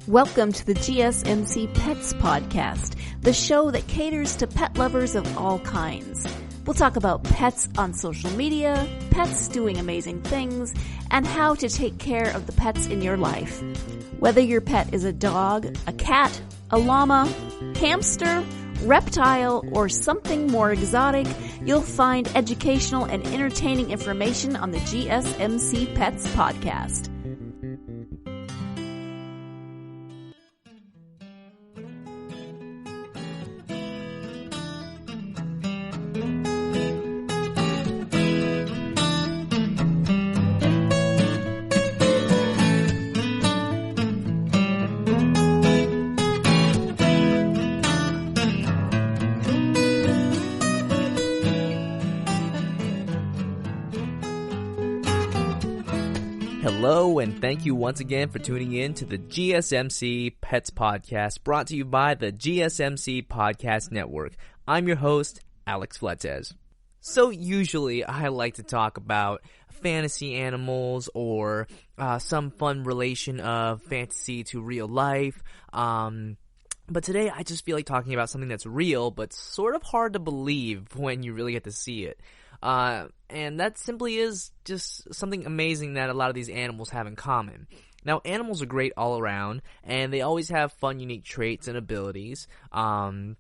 Welcome to the GSMC Pets Podcast, the show that caters to pet lovers of all kinds. We'll talk about pets on social media, pets doing amazing things, and how to take care of the pets in your life. Whether your pet is a dog, a cat, a llama, hamster, reptile, or something more exotic, you'll find educational and entertaining information on the GSMC Pets Podcast. Hello, and thank you once again for tuning in to the GSMC Pets Podcast, brought to you by the GSMC Podcast Network. I'm your host, Alex Fletes. So usually I like to talk about fantasy animals or some fun relation of fantasy to real life. But today I just feel like talking about something that's real, but sort of hard to believe when you really get to see it. And that simply is just something amazing that a lot of these animals have in common. Now, animals are great all around, and they always have fun, unique traits and abilities. And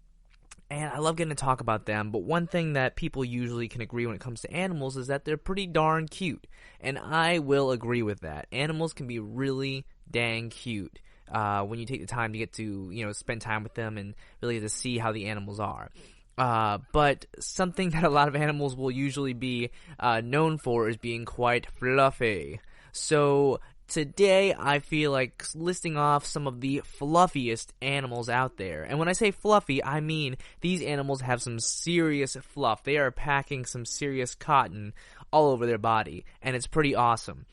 I love getting to talk about them, but one thing that people usually can agree when it comes to animals is that they're pretty darn cute. And I will agree with that. Animals can be really dang cute when you take the time to get to, spend time with them and really get to see how the animals are. But something that a lot of animals will usually be known for is being quite fluffy. So today I feel like listing off some of the fluffiest animals out there. And when I say fluffy, I mean these animals have some serious fluff. They are packing some serious cotton all over their body, and it's pretty awesome.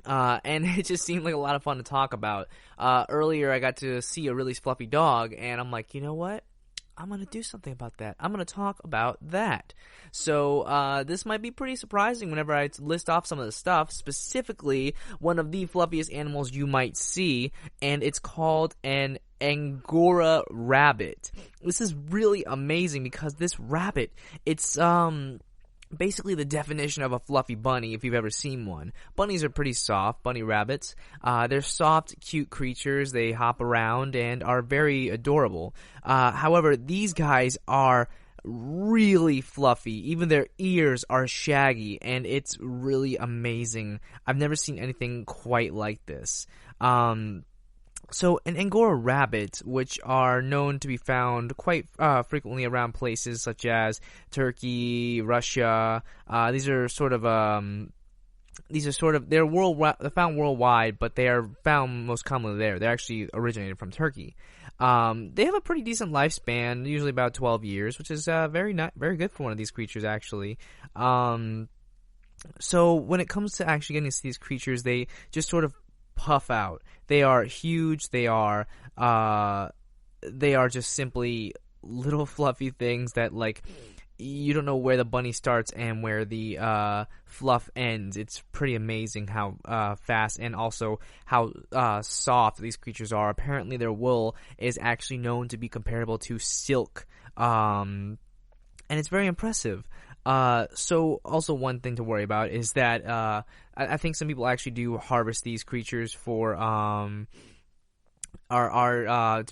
And it just seemed like a lot of fun to talk about. Earlier I got to see a really fluffy dog, and I'm like, you know what? I'm going to do something about that. I'm going to talk about that. So, this might be pretty surprising whenever I list off some of the stuff, specifically one of the fluffiest animals you might see, and it's called an Angora rabbit. This is really amazing because this rabbit, it's, basically the definition of a fluffy bunny if you've ever seen one. Bunnies are pretty soft, bunny rabbits. They're soft, cute creatures. They hop around and are very adorable. However, these guys are really fluffy. Even their ears are shaggy, and it's really amazing. I've never seen anything quite like this. So an Angora rabbit, which are known to be found quite frequently around places such as Turkey, Russia, they're found worldwide, but they are found most commonly there. They're actually originated from Turkey. They have a pretty decent lifespan, usually about 12 years, which is very good for one of these creatures, actually. So when it comes to actually getting to see these creatures, they just sort of puff out. They are huge. They are just simply little fluffy things that, like, you don't know where the bunny starts and where the fluff ends. It's pretty amazing how fast and also how soft these creatures are. Apparently their wool is actually known to be comparable to silk, and it's very impressive. So also one thing to worry about is that I think some people actually do harvest these creatures for to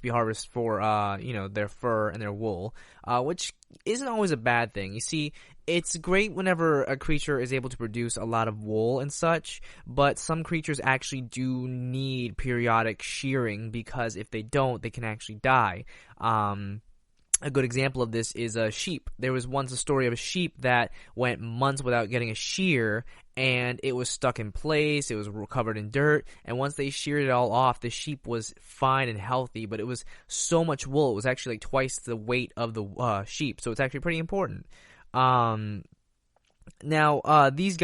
be harvested for their fur and their wool, which isn't always a bad thing. You see, it's great whenever a creature is able to produce a lot of wool and such, but some creatures actually do need periodic shearing because if they don't, they can actually die. A good example of this is a sheep. There was once a story of a sheep that went months without getting a shear, and it was stuck in place. It was covered in dirt, and once they sheared it all off, the sheep was fine and healthy, but it was so much wool. It was actually like twice the weight of the sheep, so it's actually pretty important. Now, these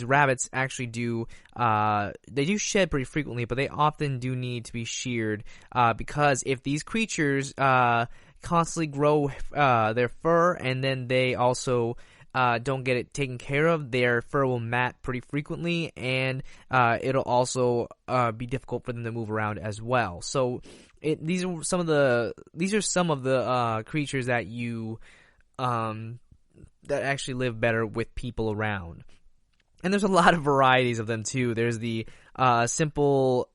rabbits actually they do shed pretty frequently, but they often do need to be sheared, because if these creatures, constantly grow, their fur, and then they also, don't get it taken care of, their fur will mat pretty frequently, and it'll also be difficult for them to move around as well. So these are some of the creatures that that actually live better with people around. And there's a lot of varieties of them too. There's the simple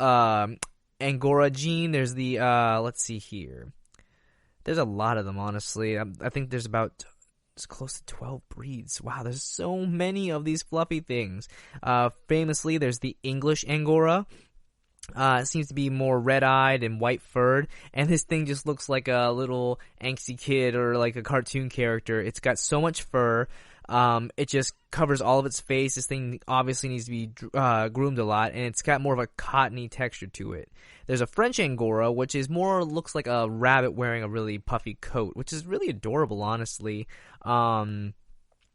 Angora gene. There's the let's see here. There's a lot of them, honestly. I think there's about close to 12 breeds. Wow, there's so many of these fluffy things. Famously, there's the English Angora. It seems to be more red-eyed and white-furred, and this thing just looks like a little angsty kid or like a cartoon character. It's got so much fur. It just covers all of its face. This thing obviously needs to be groomed a lot, and it's got more of a cottony texture to it. There's a French Angora, which is looks like a rabbit wearing a really puffy coat, which is really adorable, honestly. But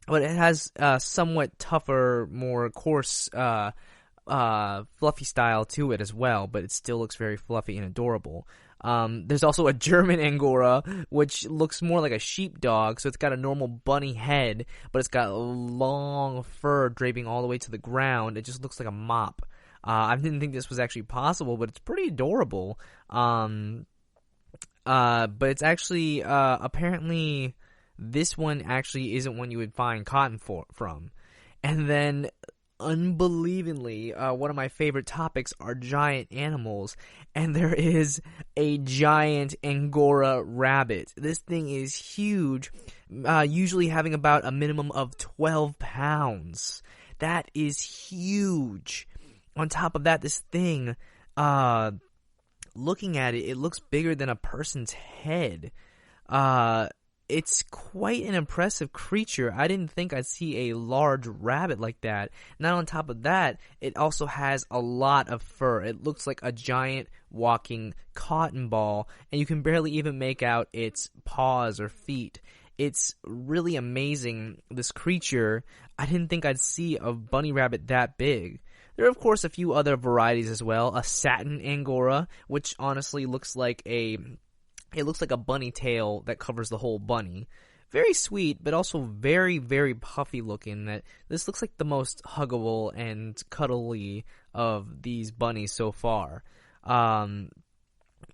it has somewhat tougher, more coarse, fluffy style to it as well, but it still looks very fluffy and adorable. There's also a German Angora, which looks more like a sheepdog, so it's got a normal bunny head, but it's got long fur draping all the way to the ground. It just looks like a mop. I didn't think this was actually possible, but it's pretty adorable. But it's actually, apparently, this one actually isn't one you would find cotton from. And then, unbelievably, one of my favorite topics are giant animals, and there is a giant Angora rabbit. This thing is huge, usually having about a minimum of 12 pounds. That is huge. On top of that, this thing, looking at it, it looks bigger than a person's head. It's quite an impressive creature. I didn't think I'd see a large rabbit like that. Not on top of that, it also has a lot of fur. It looks like a giant walking cotton ball, and you can barely even make out its paws or feet. It's really amazing, this creature. I didn't think I'd see a bunny rabbit that big. There are, of course, a few other varieties as well. A satin Angora, which honestly looks like a bunny tail that covers the whole bunny. Very sweet, but also very, very puffy looking. This looks like the most huggable and cuddly of these bunnies so far.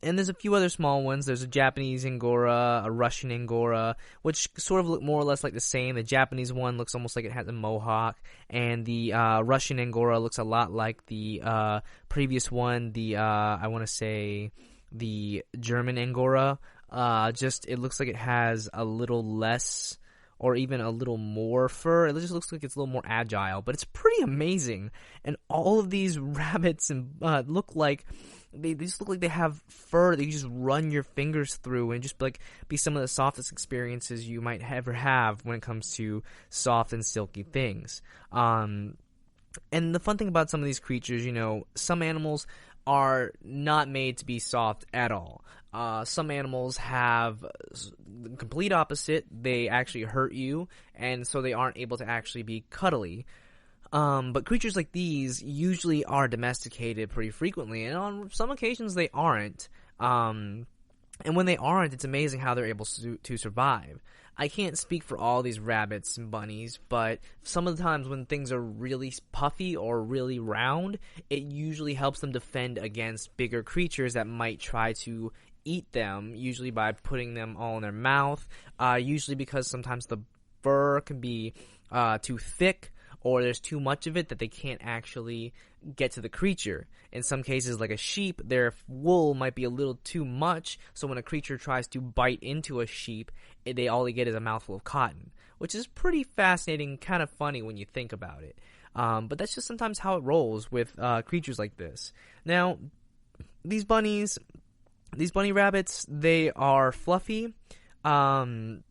And there's a few other small ones. There's a Japanese Angora, a Russian Angora, which sort of look more or less like the same. The Japanese one looks almost like it has a mohawk, and the Russian Angora looks a lot like the previous one, I want to say the German Angora. It looks like it has a little less or even a little more fur. It just looks like it's a little more agile, but it's pretty amazing. And all of these rabbits look like they just look like they have fur that you just run your fingers through and just be some of the softest experiences you might ever have when it comes to soft and silky things. And the fun thing about some of these creatures, some animals are not made to be soft at all. Some animals have the complete opposite. They actually hurt you, and so they aren't able to actually be cuddly. But creatures like these usually are domesticated pretty frequently, and on some occasions they aren't. And when they aren't, it's amazing how they're able to survive. I can't speak for all these rabbits and bunnies, but some of the times when things are really puffy or really round, it usually helps them defend against bigger creatures that might try to eat them, usually by putting them all in their mouth, usually because sometimes the fur can be too thick, or there's too much of it that they can't actually get to the creature. In some cases, like a sheep, their wool might be a little too much, so when a creature tries to bite into a sheep, all they get is a mouthful of cotton, which is pretty fascinating, kind of funny when you think about it. But that's just sometimes how it rolls with creatures like this. Now, these bunny rabbits, they are fluffy, but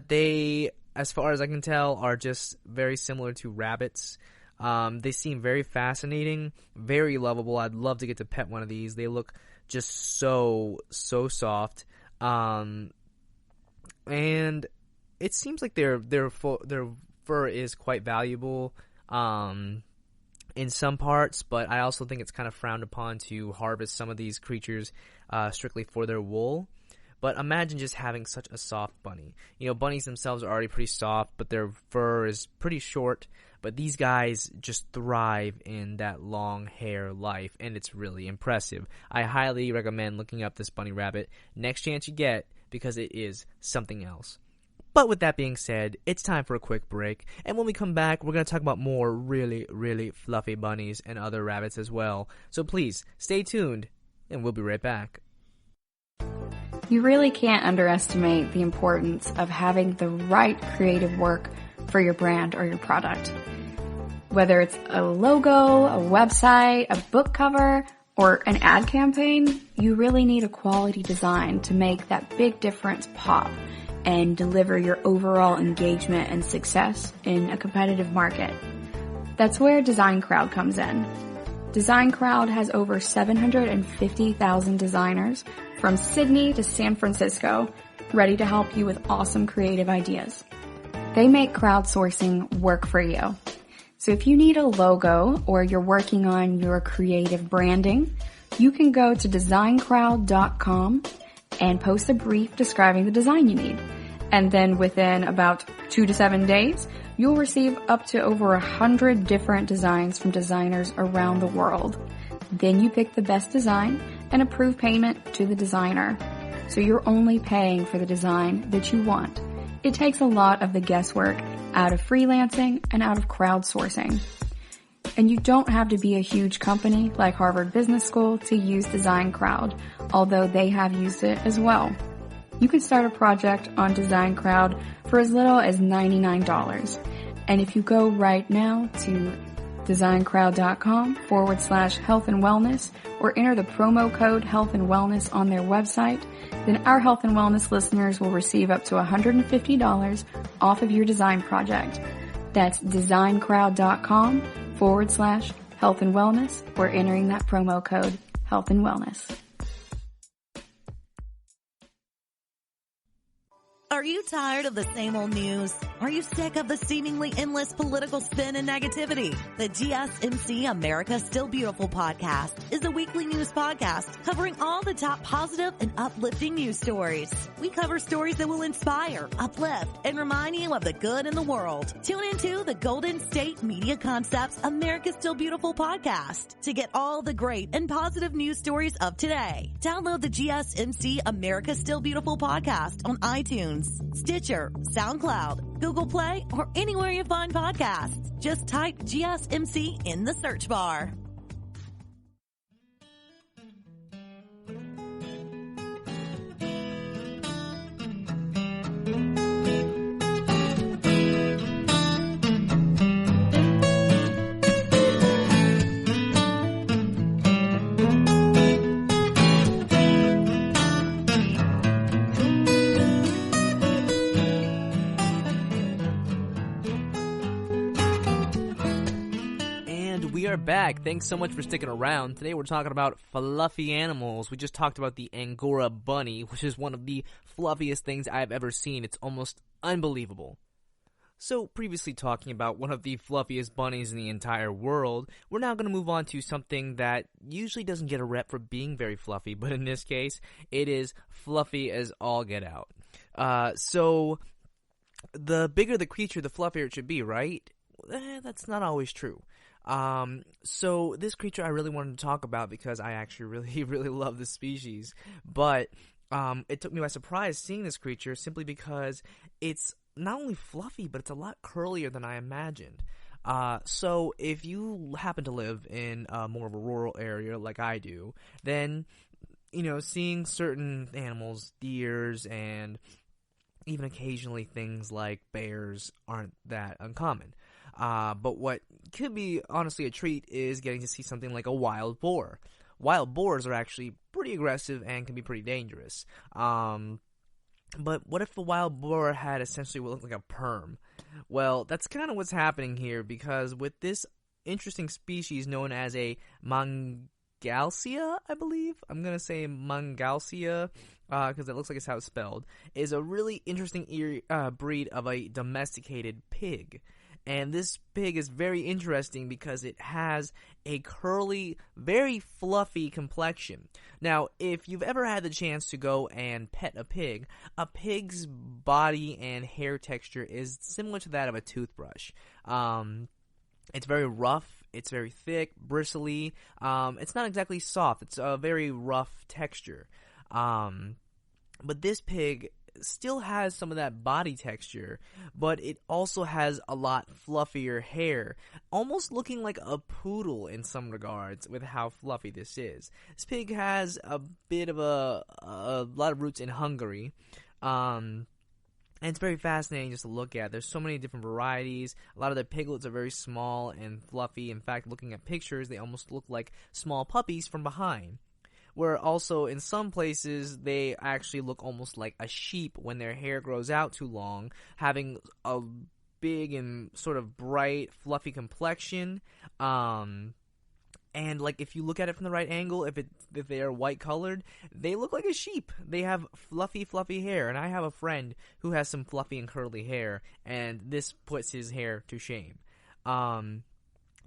they, as far as I can tell, are just very similar to rabbits. They seem very fascinating, very lovable. I'd love to get to pet one of these. They look just so soft. And it seems like their fur is quite valuable in some parts, but I also think it's kind of frowned upon to harvest some of these creatures strictly for their wool. but imagine just having such a soft bunny. You know, bunnies themselves are already pretty soft, but their fur is pretty short. But these guys just thrive in that long hair life, and it's really impressive. I highly recommend looking up this bunny rabbit next chance you get, because it is something else. But with that being said, it's time for a quick break, and when we come back, we're going to talk about more really, really fluffy bunnies and other rabbits as well. So please, stay tuned, and we'll be right back. You really can't underestimate the importance of having the right creative work for your brand or your product. Whether it's a logo, a website, a book cover, or an ad campaign, you really need a quality design to make that big difference pop and deliver your overall engagement and success in a competitive market. That's where Design Crowd comes in. Design Crowd has over 750,000 designers from Sydney to San Francisco ready to help you with awesome creative ideas. They make crowdsourcing work for you. So if you need a logo or you're working on your creative branding, you can go to designcrowd.com and post a brief describing the design you need. And then within about 2 to 7 days, you'll receive up to over 100 different designs from designers around the world. Then you pick the best design and approve payment to the designer. So you're only paying for the design that you want. It takes a lot of the guesswork out of freelancing and out of crowdsourcing. And you don't have to be a huge company like Harvard Business School to use Design Crowd, although they have used it as well. You can start a project on Design Crowd for as little as $99. And if you go right now to designcrowd.com/health and wellness or enter the promo code health and wellness on their website, then our health and wellness listeners will receive up to $150 off of your design project. That's designcrowd.com/health and wellness or entering that promo code health and wellness. Are you tired of the same old news? Are you sick of the seemingly endless political spin and negativity? The GSMC America Still Beautiful podcast is a weekly news podcast covering all the top positive and uplifting news stories. We cover stories that will inspire, uplift, and remind you of the good in the world. Tune into the Golden State Media Concepts America Still Beautiful podcast to get all the great and positive news stories of today. Download the GSMC America Still Beautiful podcast on iTunes, Stitcher, SoundCloud, Google Play, or anywhere you find podcasts. Just type GSMC in the search bar. Back. Thanks so much for sticking around. Today we're talking about fluffy animals. We just talked about the Angora bunny, which is one of the fluffiest things I've ever seen. It's almost unbelievable. So, previously talking about one of the fluffiest bunnies in the entire world, we're now going to move on to something that usually doesn't get a rep for being very fluffy, but in this case, it is fluffy as all get out. So, the bigger the creature, the fluffier it should be, right? That's not always true. So this creature I really wanted to talk about because I actually really, really love this species. But, it took me by surprise seeing this creature simply because it's not only fluffy, but it's a lot curlier than I imagined. So if you happen to live in more of a rural area like I do, then, you know, seeing certain animals, deers, and even occasionally things like bears aren't that uncommon. But what could be honestly a treat is getting to see something like a wild boar. Wild boars are actually pretty aggressive and can be pretty dangerous. But what if a wild boar had essentially what looked like a perm? Well, that's kind of what's happening here, because with this interesting species known as a Mangalsia, I believe. I'm going to say Mangalsia, because it looks like it's how it's spelled, is a really interesting breed of a domesticated pig. And this pig is very interesting because it has a curly, very fluffy complexion. Now, if you've ever had the chance to go and pet a pig's body and hair texture is similar to that of a toothbrush. It's very rough, it's very thick, bristly. It's not exactly soft, it's a very rough texture. But this pig still has some of that body texture, but it also has a lot fluffier hair, almost looking like a poodle in some regards with how fluffy this is. This pig has a bit of a lot of roots in Hungary, and it's very fascinating just to look at. There's so many different varieties. A lot of the piglets are very small and fluffy. In fact, looking at pictures, they almost look like small puppies from behind. Where also in some places they actually look almost like a sheep when their hair grows out too long, having a big and sort of bright, fluffy complexion. And like if you look at it from the right angle, if they are white colored, they look like a sheep. They have fluffy hair, and I have a friend who has some fluffy and curly hair, and this puts his hair to shame. They're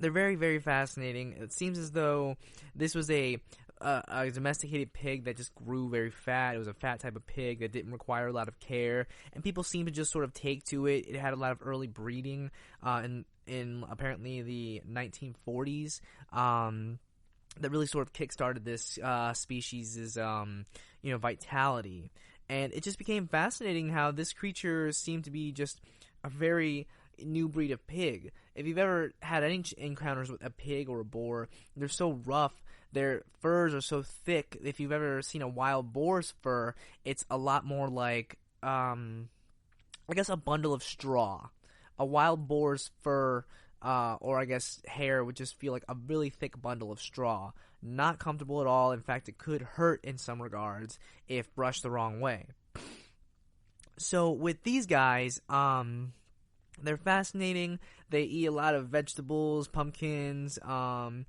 very, very fascinating. It seems as though this was a domesticated pig that just grew very fat. It was a fat type of pig that didn't require a lot of care, and people seem to just sort of take to it. It had a lot of early breeding in apparently the 1940s that really sort of kickstarted this species' vitality. And it just became fascinating how this creature seemed to be just a very new breed of pig. If you've ever had any encounters with a pig or a boar, they're so rough, their furs are so thick. If you've ever seen a wild boar's fur, it's a lot more like, I guess, a bundle of straw. A wild boar's fur, or I guess hair, would just feel like a really thick bundle of straw. Not comfortable at all. In fact, it could hurt in some regards if brushed the wrong way. So with these guys, they're fascinating. They eat a lot of vegetables, pumpkins, and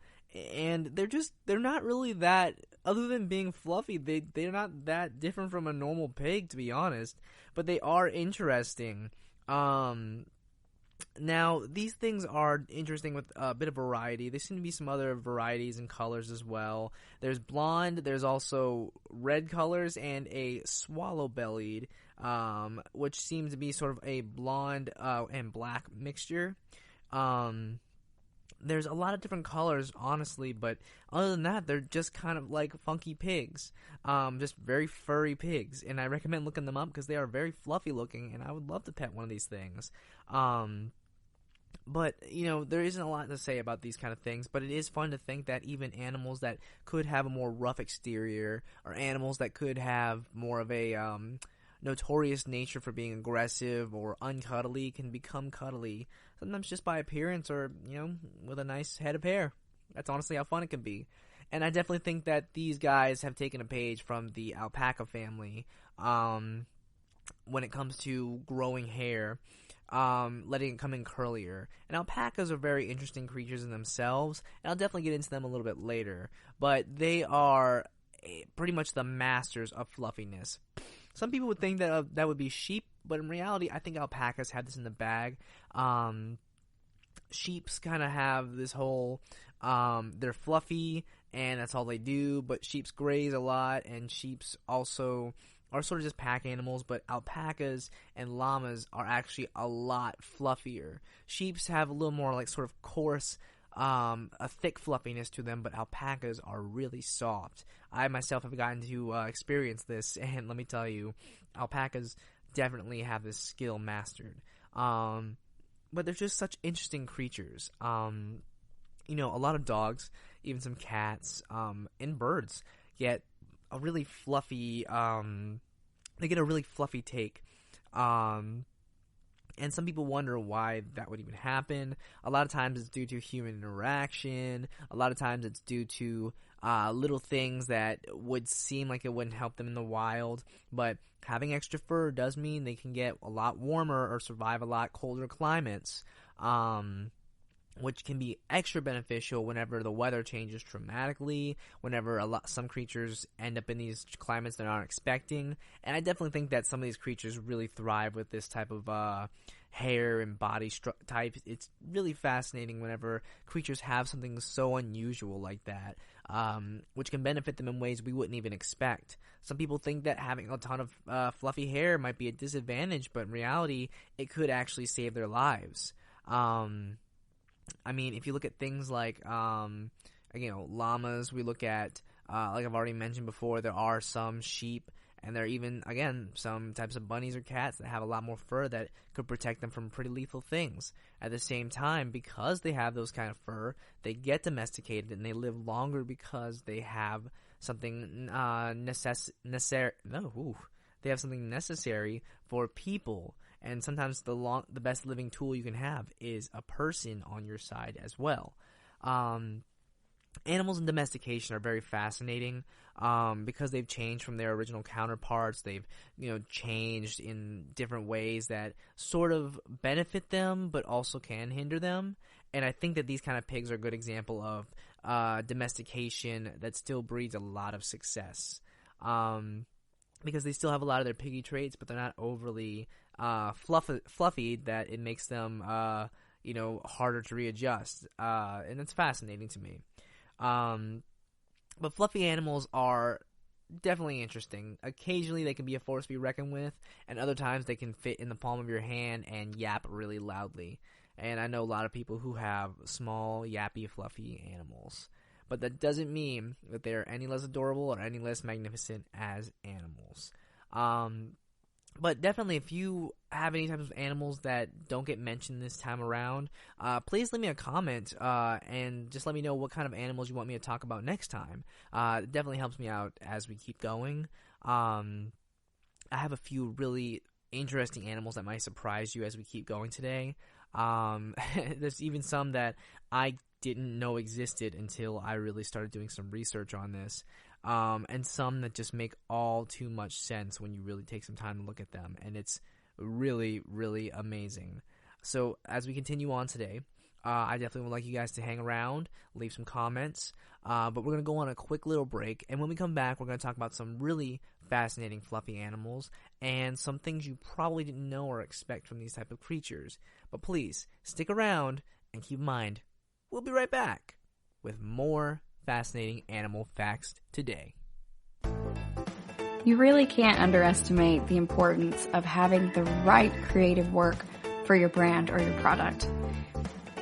they're not really that, other than being fluffy, they're not that different from a normal pig, to be honest, but they are interesting. Now, these things are interesting with a bit of variety. There seem to be some other varieties and colors as well. There's blonde, there's also red colors, and a swallow-bellied, which seems to be sort of a blonde and black mixture. There's a lot of different colors, honestly, but other than that, they're just kind of like funky pigs. Just very furry pigs, and I recommend looking them up because they are very fluffy looking, and I would love to pet one of these things. But, there isn't a lot to say about these kind of things, but it is fun to think that even animals that could have a more rough exterior, or animals that could have more of a notorious nature for being aggressive or uncuddly, can become cuddly, sometimes just by appearance or, with a nice head of hair. That's honestly how fun it can be. And I definitely think that these guys have taken a page from the alpaca family when it comes to growing hair, letting it come in curlier. And alpacas are very interesting creatures in themselves, and I'll definitely get into them a little bit later. But they are pretty much the masters of fluffiness. Some people would think that that would be sheep, but in reality, I think alpacas have this in the bag. Sheeps kind of have this whole, they're fluffy, and that's all they do, but sheeps graze a lot, and sheeps also are sort of just pack animals, but alpacas and llamas are actually a lot fluffier. Sheeps have a little more like sort of coarse, a thick fluffiness to them, but alpacas are really soft. I myself have gotten to experience this, and let me tell you, alpacas definitely have this skill mastered. But they're just such interesting creatures. A lot of dogs, even some cats, and birds get a really fluffy, take. And some people wonder why that would even happen. A lot of times it's due to human interaction. A lot of times it's due to little things that would seem like it wouldn't help them in the wild. But having extra fur does mean they can get a lot warmer or survive a lot colder climates, which can be extra beneficial whenever the weather changes dramatically, whenever some creatures end up in these climates they're not expecting. And I definitely think that some of these creatures really thrive with this type of hair and body type. It's really fascinating whenever creatures have something so unusual like that, which can benefit them in ways we wouldn't even expect. Some people think that having a ton of fluffy hair might be a disadvantage, but in reality, it could actually save their lives. I mean, if you look at things like, llamas, we look at, like I've already mentioned before, there are some sheep, and there are even, again, some types of bunnies or cats that have a lot more fur that could protect them from pretty lethal things. At the same time, because they have those kind of fur, they get domesticated and they live longer because they have something they have something necessary for people. And sometimes the best living tool you can have is a person on your side as well. Animals in domestication are very fascinating because they've changed from their original counterparts. They've, changed in different ways that sort of benefit them but also can hinder them. And I think that these kind of pigs are a good example of domestication that still breeds a lot of success. Because they still have a lot of their piggy traits, but they're not overly fluffy that it makes them, harder to readjust. And that's fascinating to me. But fluffy animals are definitely interesting. Occasionally they can be a force to be reckoned with, and other times they can fit in the palm of your hand and yap really loudly. And I know a lot of people who have small, yappy, fluffy animals. But that doesn't mean that they're any less adorable or any less magnificent as animals. But definitely, if you have any types of animals that don't get mentioned this time around, please leave me a comment and just let me know what kind of animals you want me to talk about next time. It definitely helps me out as we keep going. I have a few really interesting animals that might surprise you as we keep going today. There's even some that I didn't know existed until I really started doing some research on this. And some that just make all too much sense when you really take some time to look at them. And it's really, really amazing. So as we continue on today, I definitely would like you guys to hang around, leave some comments. But we're going to go on a quick little break. And when we come back, we're going to talk about some really fascinating fluffy animals and some things you probably didn't know or expect from these type of creatures. But please, stick around and keep in mind, we'll be right back with more fascinating animal facts today. You really can't underestimate the importance of having the right creative work for your brand or your product.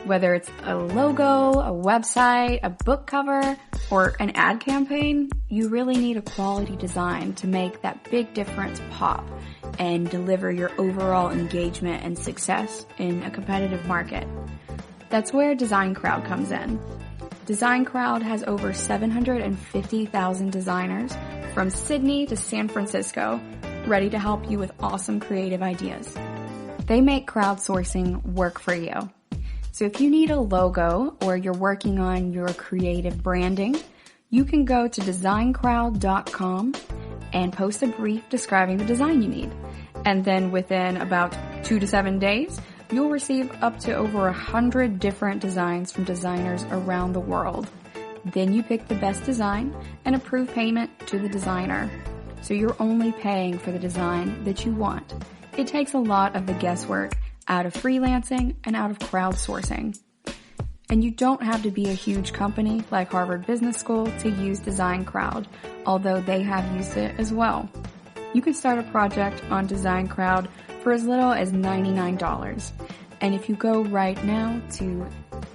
Whether it's a logo, a website, a book cover, or an ad campaign, you really need a quality design to make that big difference pop and deliver your overall engagement and success in a competitive market. That's where Design Crowd comes in. Design Crowd has over 750,000 designers from Sydney to San Francisco ready to help you with awesome creative ideas. They make crowdsourcing work for you. So if you need a logo or you're working on your creative branding, you can go to designcrowd.com and post a brief describing the design you need. And then within about 2 to 7 days, you'll receive up to over 100 different designs from designers around the world. Then you pick the best design and approve payment to the designer. So you're only paying for the design that you want. It takes a lot of the guesswork out of freelancing and out of crowdsourcing. And you don't have to be a huge company like Harvard Business School to use Design Crowd, although they have used it as well. You can start a project on Design Crowd for as little as $99. And if you go right now to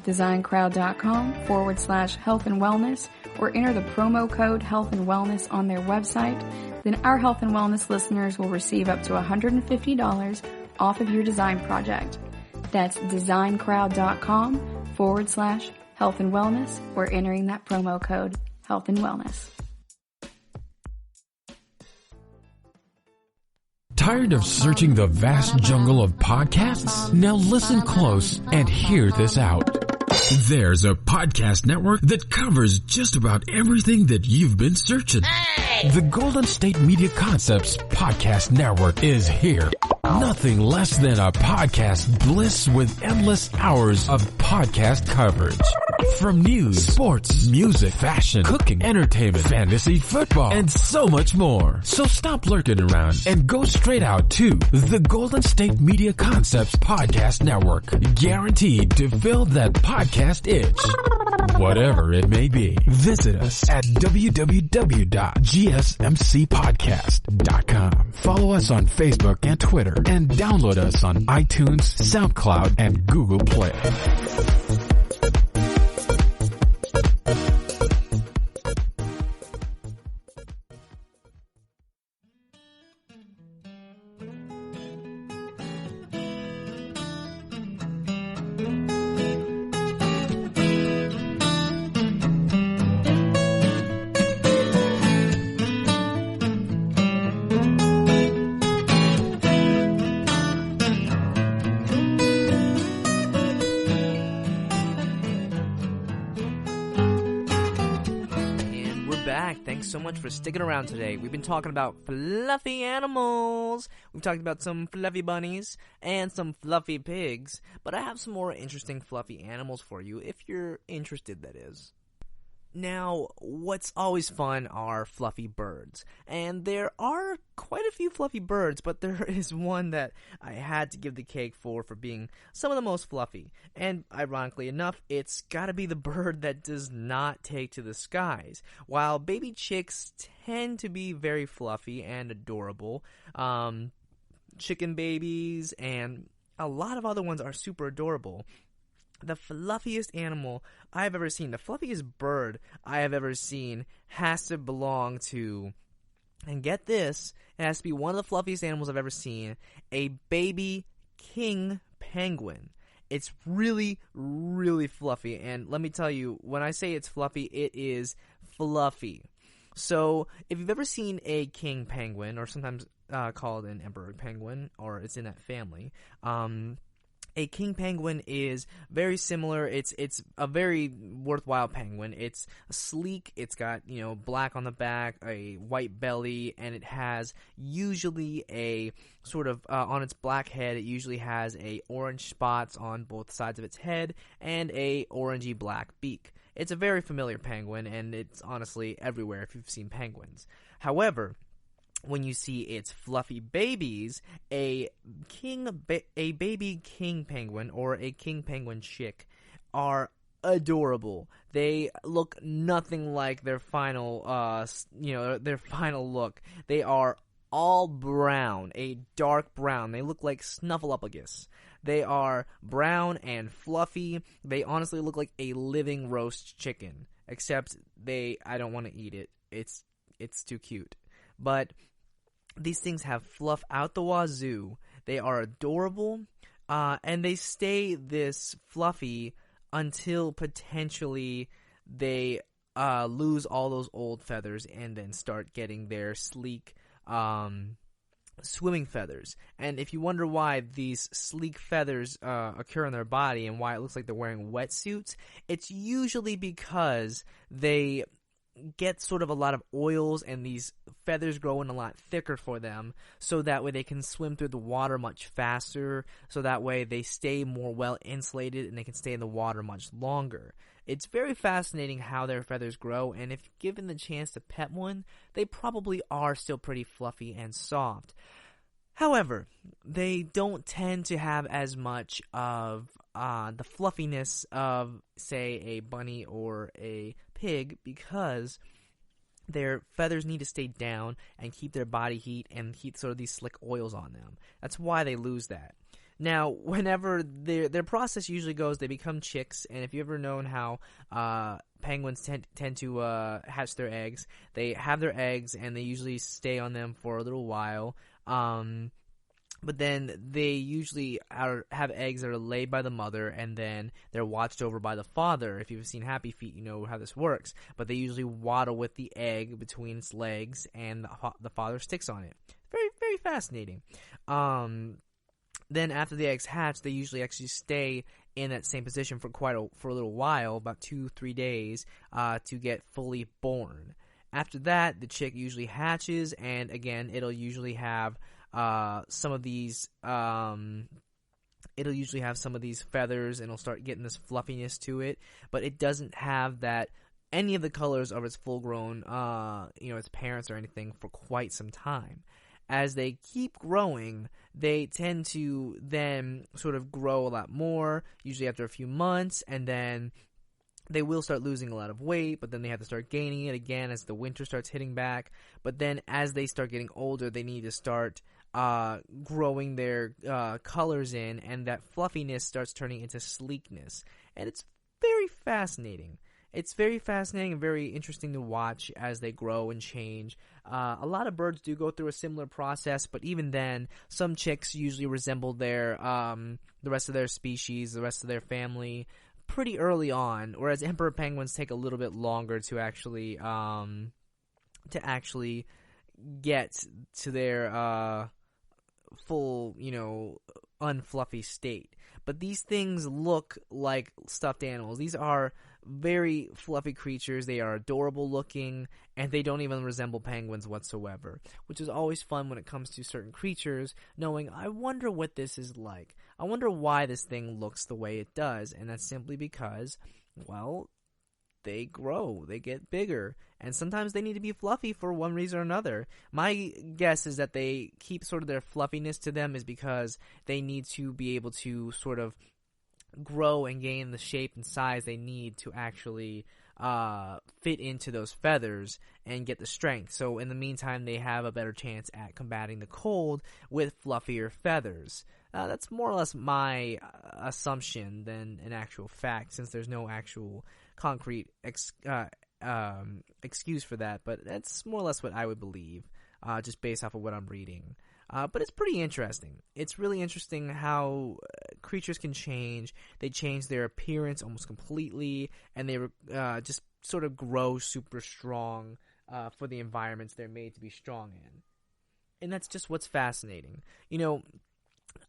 designcrowd.com/health and wellness or enter the promo code health and wellness on their website, then our health and wellness listeners will receive up to $150 off of your design project. That's designcrowd.com/health and wellness or entering that promo code health and wellness. Tired of searching the vast jungle of podcasts? Now listen close and hear this out. There's a podcast network that covers just about everything that you've been searching. Hey! The Golden State Media Concepts Podcast Network is here. Nothing less than a podcast bliss with endless hours of podcast coverage. From news, sports, music, fashion, cooking, entertainment, fantasy, football, and so much more. So stop lurking around and go straight out to the Golden State Media Concepts Podcast Network. Guaranteed to fill that podcast itch. Whatever it may be. Visit us at www.gsmcpodcast.com. Follow us on Facebook and Twitter, and download us on iTunes, SoundCloud, and Google Play. So much for sticking around today. We've been talking about fluffy animals. We've talked about some fluffy bunnies and some fluffy pigs, but I have some more interesting fluffy animals for you if you're interested, that is. Now, what's always fun are fluffy birds, and there are quite a few fluffy birds, but there is one that I had to give the cake for being some of the most fluffy, and ironically enough, it's gotta be the bird that does not take to the skies. While baby chicks tend to be very fluffy and adorable, chicken babies and a lot of other ones are super adorable. The fluffiest animal I've ever seen, the fluffiest bird I have ever seen has to belong to, and get this, it has to be one of the fluffiest animals I've ever seen, a baby king penguin. It's really, really fluffy, and let me tell you, when I say it's fluffy, it is fluffy. So, if you've ever seen a king penguin, or sometimes called an emperor penguin, or it's in that family, a king penguin is very similar. It's a very worthwhile penguin. It's sleek. It's got, black on the back, a white belly, and it has usually a sort of, on its black head, it usually has a orange spots on both sides of its head and a orangey black beak. It's a very familiar penguin, and it's honestly everywhere if you've seen penguins. However, when you see its fluffy babies, a baby king penguin or a king penguin chick are adorable. They look nothing like their final, their final look. They are all brown, a dark brown. They look like Snuffleupagus. They are brown and fluffy. They honestly look like a living roast chicken, except I don't want to eat it. It's too cute. But these things have fluff out the wazoo. They are adorable, and they stay this fluffy until potentially they lose all those old feathers and then start getting their sleek swimming feathers. And if you wonder why these sleek feathers occur on their body and why it looks like they're wearing wetsuits, it's usually because they get sort of a lot of oils and these feathers grow in a lot thicker for them, so that way they can swim through the water much faster, so that way they stay more well insulated and they can stay in the water much longer. It's very fascinating how their feathers grow, and if given the chance to pet one, they probably are still pretty fluffy and soft. However, they don't tend to have as much of the fluffiness of, say, a bunny or a pig, because their feathers need to stay down and keep their body heat and keep sort of these slick oils on them. That's why they lose that. Now, whenever their process usually goes, they become chicks, and if you've ever known how penguins tend to hatch their eggs, they have their eggs and they usually stay on them for a little while. But then they usually have eggs that are laid by the mother, and then they're watched over by the father. If you've seen Happy Feet, you know how this works. But they usually waddle with the egg between its legs, and the father sticks on it. Very, very fascinating. Then after the eggs hatch, they usually actually stay in that same position for a little while, about 2-3 days, to get fully born. After that, the chick usually hatches, and again, it'll usually have some of these it'll usually have some of these feathers and it'll start getting this fluffiness to it, but it doesn't have that any of the colors of its full-grown, its parents or anything for quite some time. As they keep growing, they tend to then sort of grow a lot more, usually after a few months, and then they will start losing a lot of weight, but then they have to start gaining it again as the winter starts hitting back. But then as they start getting older, they need to start growing their colors in, and that fluffiness starts turning into sleekness. And it's very fascinating. It's very fascinating and very interesting to watch as they grow and change. A lot of birds do go through a similar process, but even then, some chicks usually resemble their the rest of their species, the rest of their family, pretty early on, whereas emperor penguins take a little bit longer to actually get to their full, unfluffy state. But these things look like stuffed animals. These are very fluffy creatures. They are adorable looking, and they don't even resemble penguins whatsoever, which is always fun when it comes to certain creatures, knowing, I wonder what this is like. I wonder why this thing looks the way it does, and that's simply because, well, they grow, they get bigger, and sometimes they need to be fluffy for one reason or another. My guess is that they keep sort of their fluffiness to them is because they need to be able to sort of grow and gain the shape and size they need to actually fit into those feathers and get the strength. So in the meantime, they have a better chance at combating the cold with fluffier feathers. That's more or less my assumption than an actual fact, since there's no actual concrete excuse for that, but that's more or less what I would believe, just based off of what I'm reading. But it's pretty interesting. It's really interesting how creatures can change. They change their appearance almost completely, and they just sort of grow super strong for the environments they're made to be strong in. And that's just what's fascinating.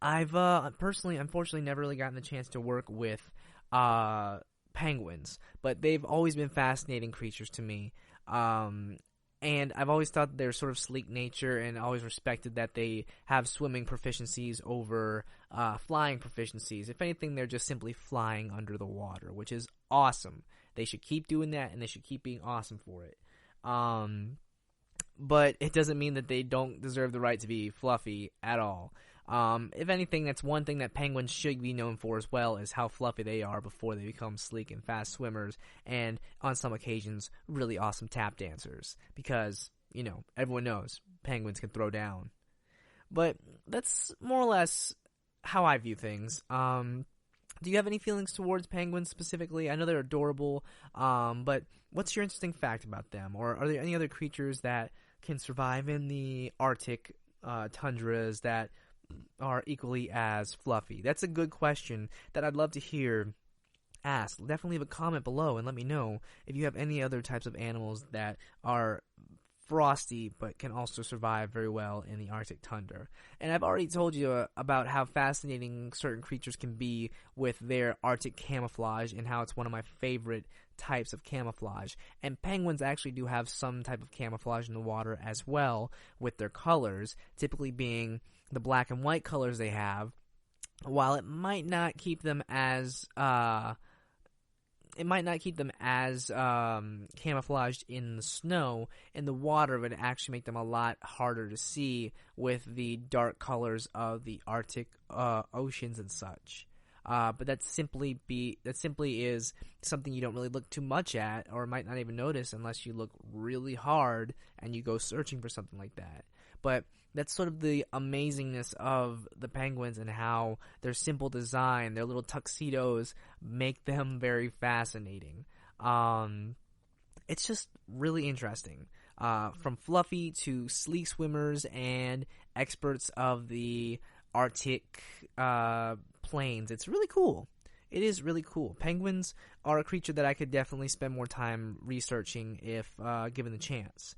I've personally, unfortunately, never really gotten the chance to work with penguins, but they've always been fascinating creatures to me. And I've always thought they're sort of sleek nature, and always respected that they have swimming proficiencies over flying proficiencies. If anything, they're just simply flying under the water, which is awesome. They should keep doing that, and they should keep being awesome for it. But it doesn't mean that they don't deserve the right to be fluffy at all. If anything, that's one thing that penguins should be known for as well, is how fluffy they are before they become sleek and fast swimmers, and on some occasions, really awesome tap dancers. Because, everyone knows penguins can throw down. But that's more or less how I view things. Do you have any feelings towards penguins specifically? I know they're adorable, but what's your interesting fact about them? Or are there any other creatures that can survive in the Arctic tundras that are equally as fluffy? That's a good question that I'd love to hear asked. Definitely leave a comment below and let me know if you have any other types of animals that are frosty but can also survive very well in the Arctic tundra. And I've already told you about how fascinating certain creatures can be with their Arctic camouflage, and how it's one of my favorite types of camouflage. And penguins actually do have some type of camouflage in the water as well, with their colors typically being the black and white colors they have. While it might not keep them as camouflaged in the snow, in the water it would actually make them a lot harder to see with the dark colors of the Arctic oceans and such. But that simply is something you don't really look too much at, or might not even notice unless you look really hard and you go searching for something like that. But that's sort of the amazingness of the penguins, and how their simple design, their little tuxedos, make them very fascinating. It's just really interesting. From fluffy to sleek swimmers and experts of the Arctic plains. It's really cool. It is really cool. Penguins are a creature that I could definitely spend more time researching if given the chance.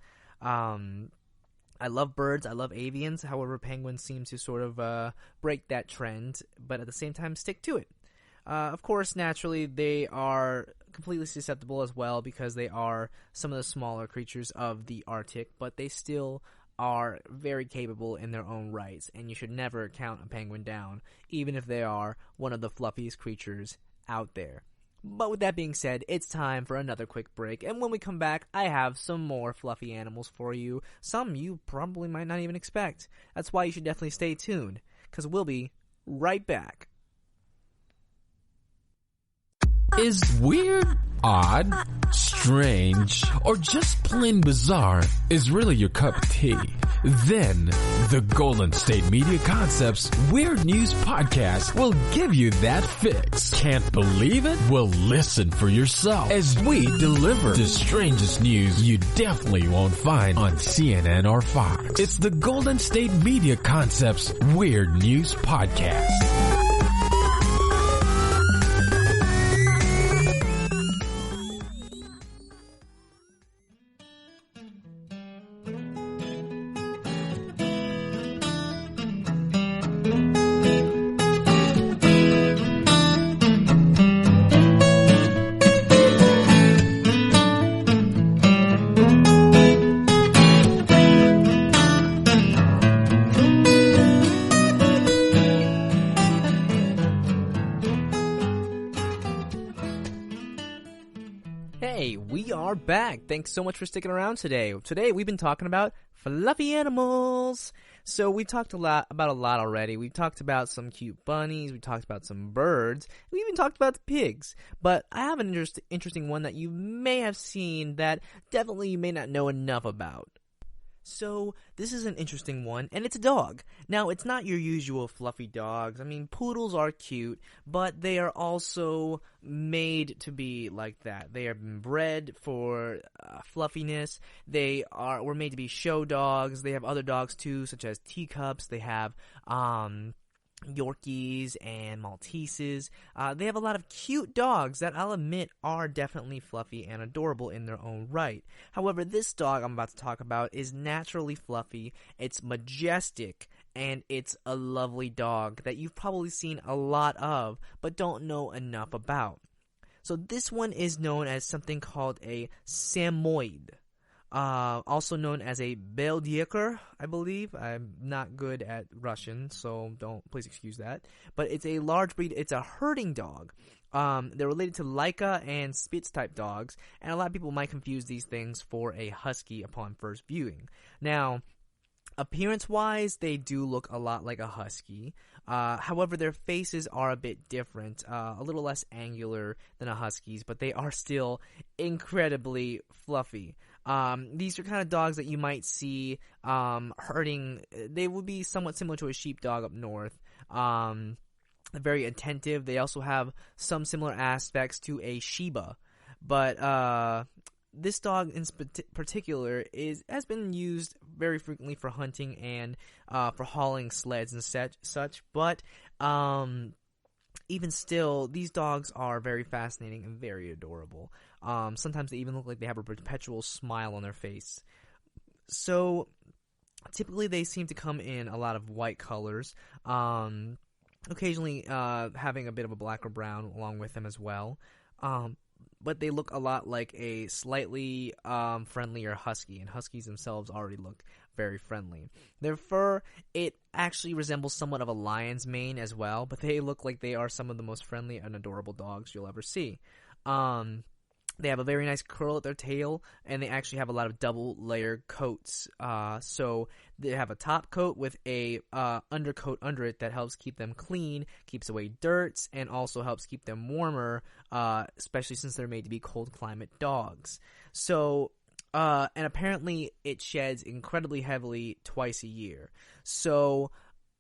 I love birds. I love avians. However, penguins seem to sort of break that trend, but at the same time stick to it. Of course, naturally, they are completely susceptible as well, because they are some of the smaller creatures of the Arctic, but they still are very capable in their own rights, and you should never count a penguin down, even if they are one of the fluffiest creatures out there. But with that being said, it's time for another quick break, and when we come back, I have some more fluffy animals for you, some you probably might not even expect. That's why you should definitely stay tuned, because we'll be right back. Is weird, odd, strange, or just plain bizarre is really your cup of tea? Then, the Golden State Media Concepts Weird News Podcast will give you that fix. Can't believe it? Well, listen for yourself as we deliver the strangest news you definitely won't find on CNN or Fox. It's the Golden State Media Concepts Weird News Podcast. Hey, we are back. Thanks so much for sticking around today. Today we've been talking about fluffy animals. So we talked about a lot already. We talked about some cute bunnies. We talked about some birds. We even talked about the pigs. But I have an interesting one that you may have seen that definitely you may not know enough about. So, this is an interesting one, and it's a dog. Now, it's not your usual fluffy dogs. I mean, poodles are cute, but they are also made to be like that. They are bred for fluffiness. They were made to be show dogs. They have other dogs, too, such as teacups. They have, Yorkies and Malteses. They have a lot of cute dogs that I'll admit are definitely fluffy and adorable in their own right. However, this dog I'm about to talk about is naturally fluffy, it's majestic, and it's a lovely dog that you've probably seen a lot of but don't know enough about. So this one is known as something called a Samoyed. Also known as a Beldiker, I believe. I'm not good at Russian, so please excuse that. But it's a large breed. It's a herding dog. They're related to Laika and Spitz type dogs, and a lot of people might confuse these things for a husky upon first viewing. Now, appearance-wise, they do look a lot like a husky. However, their faces are a bit different, a little less angular than a husky's, but they are still incredibly fluffy. These are kind of dogs that you might see herding. They would be somewhat similar to a sheepdog up north. Very attentive. They also have some similar aspects to a Shiba, but this dog in particular has been used very frequently for hunting and for hauling sleds and such. But even still, these dogs are very fascinating and very adorable. Sometimes they even look like they have a perpetual smile on their face. So, typically they seem to come in a lot of white colors, occasionally having a bit of a black or brown along with them as well. But they look a lot like a slightly friendlier husky, and huskies themselves already look very friendly. Their fur, it actually resembles somewhat of a lion's mane as well, but they look like they are some of the most friendly and adorable dogs you'll ever see. They have a very nice curl at their tail, and they actually have a lot of double-layered coats. So they have a top coat with a undercoat under it that helps keep them clean, keeps away dirt, and also helps keep them warmer, especially since they're made to be cold climate dogs. So, and apparently it sheds incredibly heavily twice a year. So,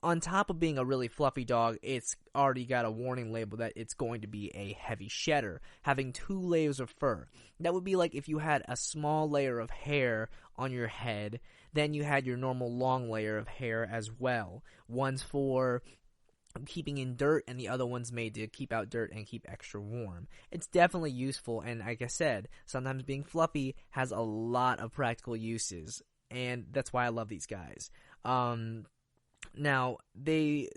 on top of being a really fluffy dog, it's already got a warning label that it's going to be a heavy shedder, having 2 layers of fur. That would be like if you had a small layer of hair on your head, then you had your normal long layer of hair as well. One's for keeping in dirt, and the other one's made to keep out dirt and keep extra warm. It's definitely useful, and like I said, sometimes being fluffy has a lot of practical uses, and that's why I love these guys. Now, they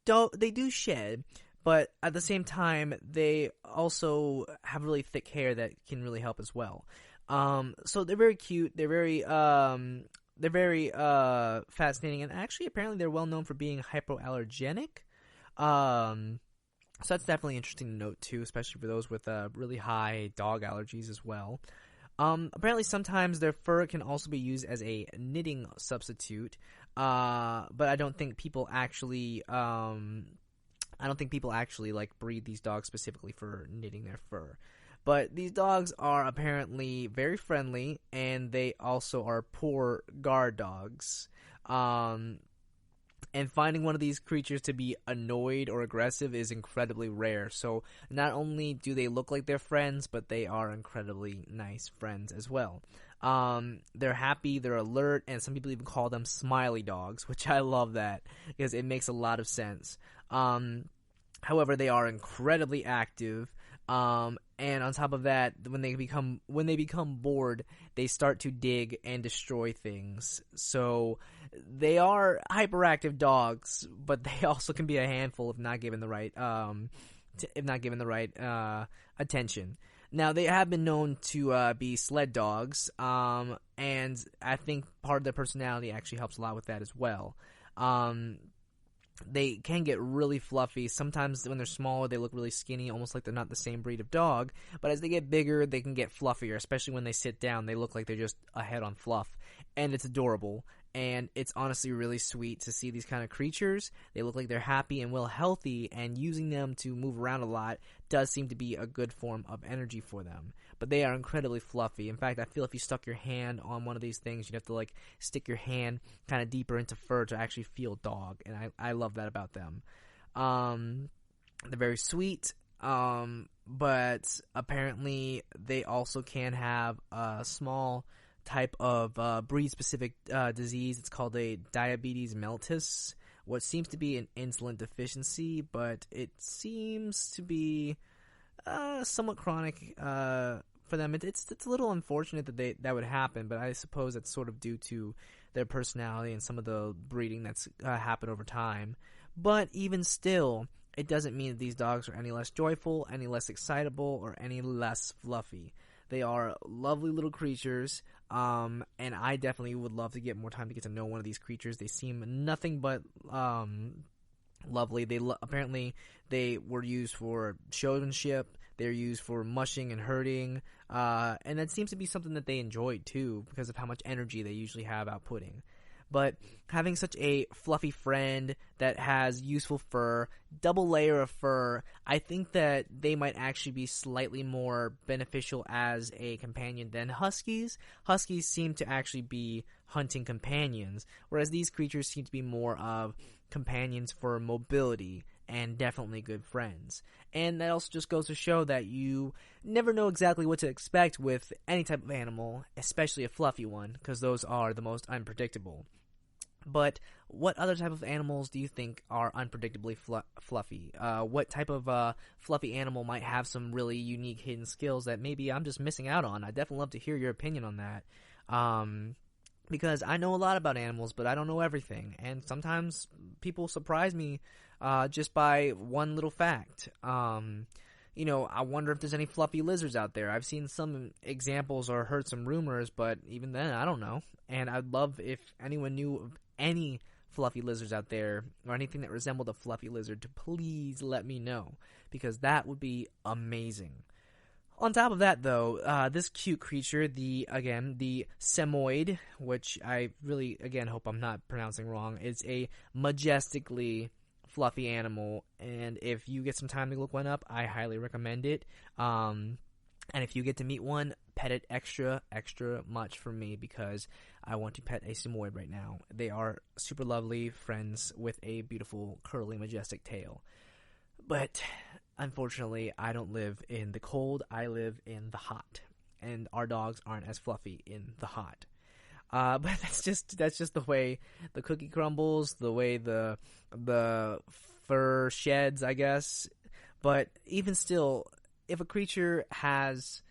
do shed, but at the same time, they also have really thick hair that can really help as well. So they're very cute. They're very they're very fascinating, and actually apparently they're well known for being hypoallergenic. So that's definitely interesting to note too, especially for those with really high dog allergies as well. Apparently sometimes their fur can also be used as a knitting substitute, but I don't think people actually like breed these dogs specifically for knitting their fur. But these dogs are apparently very friendly, and they also are poor guard dogs. And finding one of these creatures to be annoyed or aggressive is incredibly rare. So not only do they look like they're friends, but they are incredibly nice friends as well. They're happy, they're alert, and some people even call them smiley dogs, which I love that because it makes a lot of sense. However, they are incredibly active. And on top of that, when they become bored, they start to dig and destroy things. So they are hyperactive dogs, but they also can be a handful if not given the right attention. Now, they have been known to be sled dogs, and I think part of their personality actually helps a lot with that as well. They can get really fluffy. Sometimes when they're smaller, they look really skinny, almost like they're not the same breed of dog. But as they get bigger, they can get fluffier, especially when they sit down. They look like they're just a head on fluff. And it's adorable. And it's honestly really sweet to see these kind of creatures. They look like they're happy and well healthy, and using them to move around a lot does seem to be a good form of energy for them. But they are incredibly fluffy. In fact, I feel if you stuck your hand on one of these things, you'd have to like stick your hand kind of deeper into fur to actually feel dog. And I love that about them. They're very sweet. But apparently they also can have a small type of breed-specific disease. It's called a diabetes mellitus, what seems to be an insulin deficiency, but it seems to be somewhat chronic for them. It's a little unfortunate that that would happen, but I suppose that's sort of due to their personality and some of the breeding that's happened over time. But even still, it doesn't mean that these dogs are any less joyful, any less excitable, or any less fluffy. They are lovely little creatures, and I definitely would love to get more time to get to know one of these creatures. They seem nothing but lovely. Apparently they were used for showmanship. They're used for mushing and herding, and that seems to be something that they enjoyed too because of how much energy they usually have outputting. But having such a fluffy friend that has useful fur, double layer of fur, I think that they might actually be slightly more beneficial as a companion than huskies. Huskies seem to actually be hunting companions, whereas these creatures seem to be more of companions for mobility and definitely good friends. And that also just goes to show that you never know exactly what to expect with any type of animal, especially a fluffy one, because those are the most unpredictable. But what other type of animals do you think are unpredictably fluffy? What type of fluffy animal might have some really unique hidden skills that maybe I'm just missing out on? I'd definitely love to hear your opinion on that. Because I know a lot about animals, but I don't know everything. And sometimes people surprise me just by one little fact. I wonder if there's any fluffy lizards out there. I've seen some examples or heard some rumors, but even then, I don't know. And I'd love if anyone knew of any fluffy lizards out there or anything that resembled a fluffy lizard to please let me know, because that would be amazing. On top of that, though, this cute creature, the semoid, which I really, again, hope I'm not pronouncing wrong, is a majestically fluffy animal, and if you get some time to look one up, I highly recommend it. And if you get to meet one, pet it extra much for me, because I want to pet a semoid right now. They are super lovely friends with a beautiful, curly, majestic tail. But unfortunately, I don't live in the cold. I live in the hot, and our dogs aren't as fluffy in the hot. But that's just the way the cookie crumbles, the way the fur sheds, I guess. But even still, if a creature has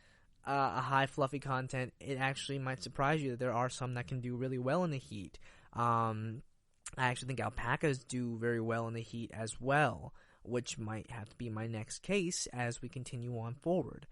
a high fluffy content, it actually might surprise you that there are some that can do really well in the heat. I actually think alpacas do very well in the heat as well, which might have to be my next case as we continue on forward.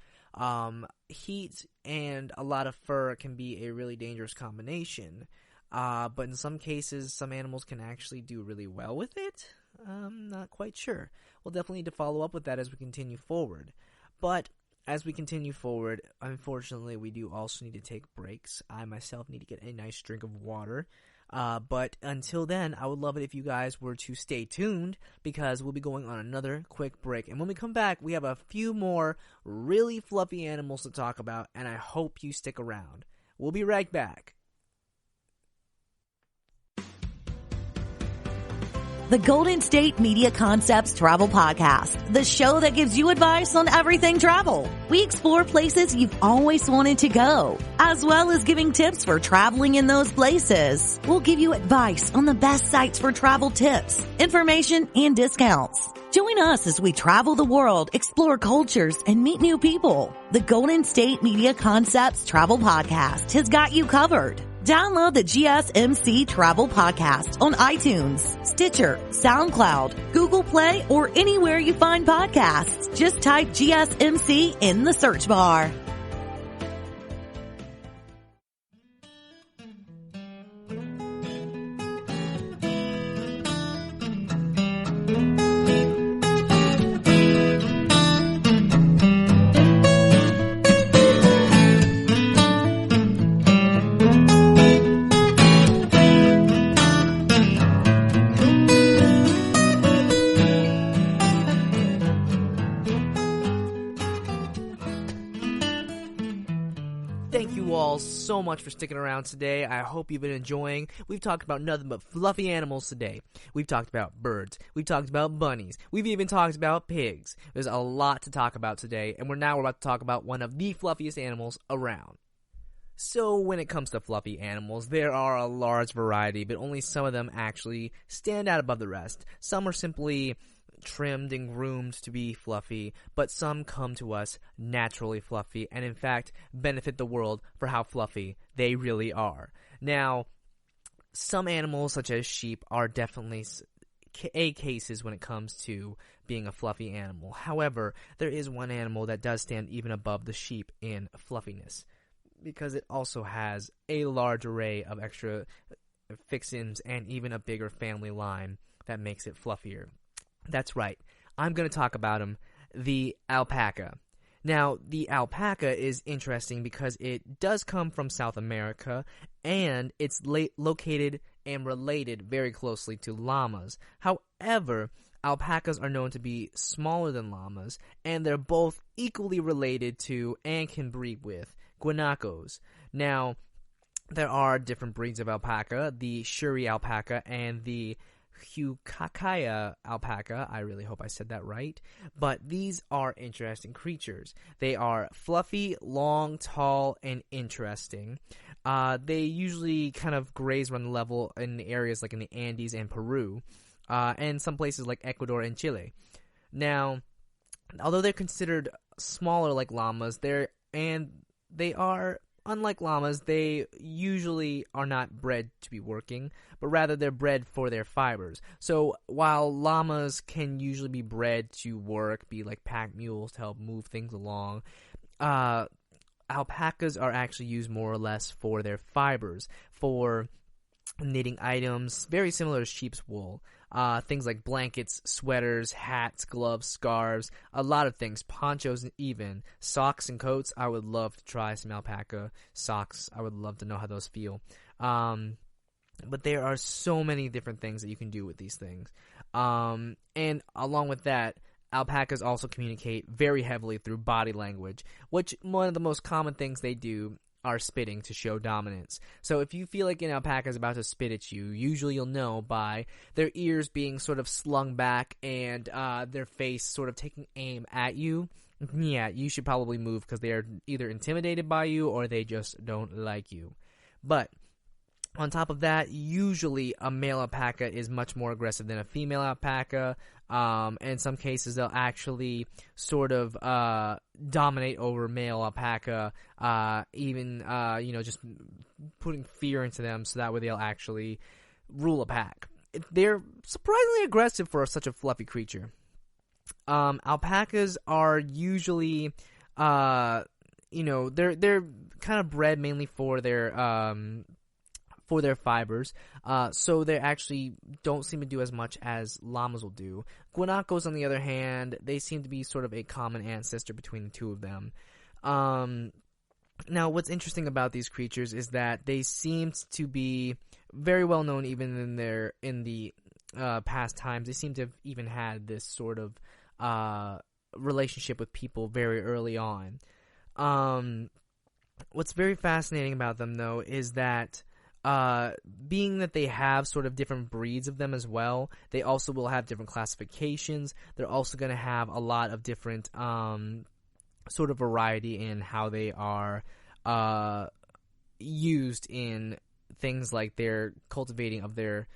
Heat and a lot of fur can be a really dangerous combination. But in some cases, some animals can actually do really well with it. Not quite sure. We'll definitely need to follow up with that as we continue forward. But as we continue forward, unfortunately, we do also need to take breaks. I myself need to get a nice drink of water. But until then, I would love it if you guys were to stay tuned, because we'll be going on another quick break. And when we come back, we have a few more really fluffy animals to talk about, and I hope you stick around. We'll be right back. The Golden State Media Concepts Travel Podcast, the show that gives you advice on everything travel. We explore places you've always wanted to go, as well as giving tips for traveling in those places. We'll give you advice on the best sites for travel tips, information, and discounts. Join us as we travel the world, explore cultures, and meet new people. The Golden State Media Concepts Travel Podcast has got you covered. Download the GSMC Travel Podcast on iTunes, Stitcher, SoundCloud, Google Play, or anywhere you find podcasts. Just type GSMC in the search bar. Thank you all so much for sticking around today. I hope you've been enjoying. We've talked about nothing but fluffy animals today. We've talked about birds. We've talked about bunnies. We've even talked about pigs. There's a lot to talk about today, and we're about to talk about one of the fluffiest animals around. So when it comes to fluffy animals, there are a large variety, but only some of them actually stand out above the rest. Some are simply trimmed and groomed to be fluffy, but some come to us naturally fluffy and in fact benefit the world for how fluffy they really are. Now, some animals such as sheep are definitely cases when it comes to being a fluffy animal. However, there is one animal that does stand even above the sheep in fluffiness, because it also has a large array of extra fixins and even a bigger family line that makes it fluffier. That's right. I'm going to talk about him, the alpaca. Now, the alpaca is interesting because it does come from South America, and it's located and related very closely to llamas. However, alpacas are known to be smaller than llamas, and they're both equally related to and can breed with guanacos. Now, there are different breeds of alpaca, the Shuri alpaca and the Huacaya alpaca. I really hope I said that right. But these are interesting creatures. They are fluffy, long, tall, and interesting. They usually kind of graze around the level in areas like in the Andes and Peru, and some places like Ecuador and Chile. Now, although they're considered smaller like llamas, they are unlike llamas, they usually are not bred to be working, but rather they're bred for their fibers. So while llamas can usually be bred to work, be like pack mules to help move things along, alpacas are actually used more or less for their fibers, for knitting items, very similar to sheep's wool. Things like blankets, sweaters, hats, gloves, scarves, a lot of things, ponchos, and even socks and coats. I would love to try some alpaca socks. I would love to know how those feel. But there are so many different things that you can do with these things. And along with that, alpacas also communicate very heavily through body language, which one of the most common things they do are spitting to show dominance. So if you feel like an alpaca is about to spit at you, usually you'll know by their ears being sort of slung back and their face sort of taking aim at you. Yeah, you should probably move because they are either intimidated by you or they just don't like you. But on top of that, usually a male alpaca is much more aggressive than a female alpaca. In some cases, they'll actually sort of dominate over male alpaca, just putting fear into them so that way they'll actually rule a pack. They're surprisingly aggressive for such a fluffy creature. Alpacas are usually, they're kind of bred mainly for their for their fibers, so they actually don't seem to do as much as llamas will do. Guanacos, on the other hand, they seem to be sort of a common ancestor between the two of them. Now, what's interesting about these creatures is that they seem to be very well known even in the past times. They seem to have even had this sort of relationship with people very early on. What's very fascinating about them, though, is that being that they have sort of different breeds of them as well, they also will have different classifications. They're also going to have a lot of different sort of variety in how they are used in things like their cultivating of their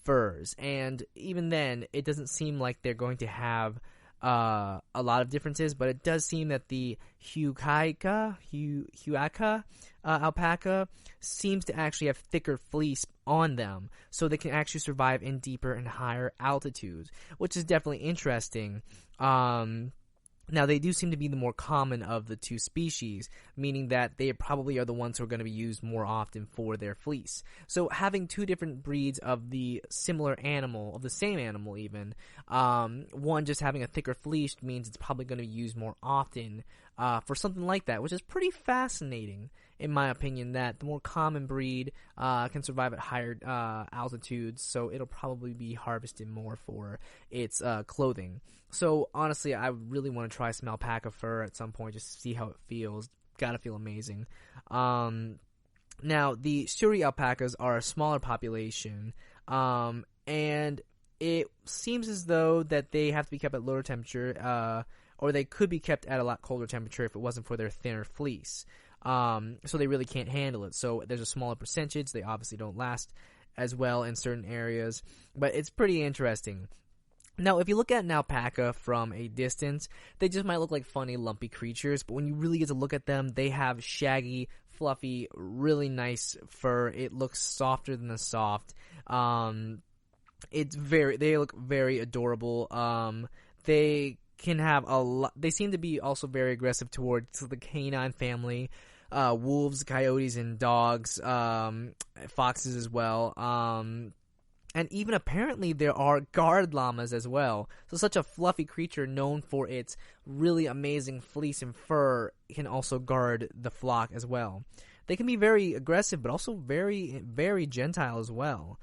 furs. And even then, it doesn't seem like they're going to have a lot of differences, but it does seem that the Huaca alpaca seems to actually have thicker fleece on them, so they can actually survive in deeper and higher altitudes, which is definitely interesting. Now, they do seem to be the more common of the two species, meaning that they probably are the ones who are going to be used more often for their fleece. So having two different breeds of the similar animal, of the same animal even, one just having a thicker fleece means it's probably going to be used more often for something like that, which is pretty fascinating, in my opinion, that the more common breed can survive at higher altitudes, so it'll probably be harvested more for its clothing. So honestly, I really want to try some alpaca fur at some point just to see how it feels. Gotta feel amazing. Now, the Suri alpacas are a smaller population, and it seems as though that they have to be kept at lower temperature, or they could be kept at a lot colder temperature if it wasn't for their thinner fleece. So they really can't handle it. So there's a smaller percentage. They obviously don't last as well in certain areas, but it's pretty interesting. Now, if you look at an alpaca from a distance, they just might look like funny, lumpy creatures, but when you really get to look at them, they have shaggy, fluffy, really nice fur. It looks softer than the soft. They look very adorable. They can have a lot. They seem to be also very aggressive towards the canine family, wolves, coyotes, and dogs, foxes as well. And even apparently there are guard llamas as well. So such a fluffy creature known for its really amazing fleece and fur can also guard the flock as well. They can be very aggressive, but also very, very gentle as well.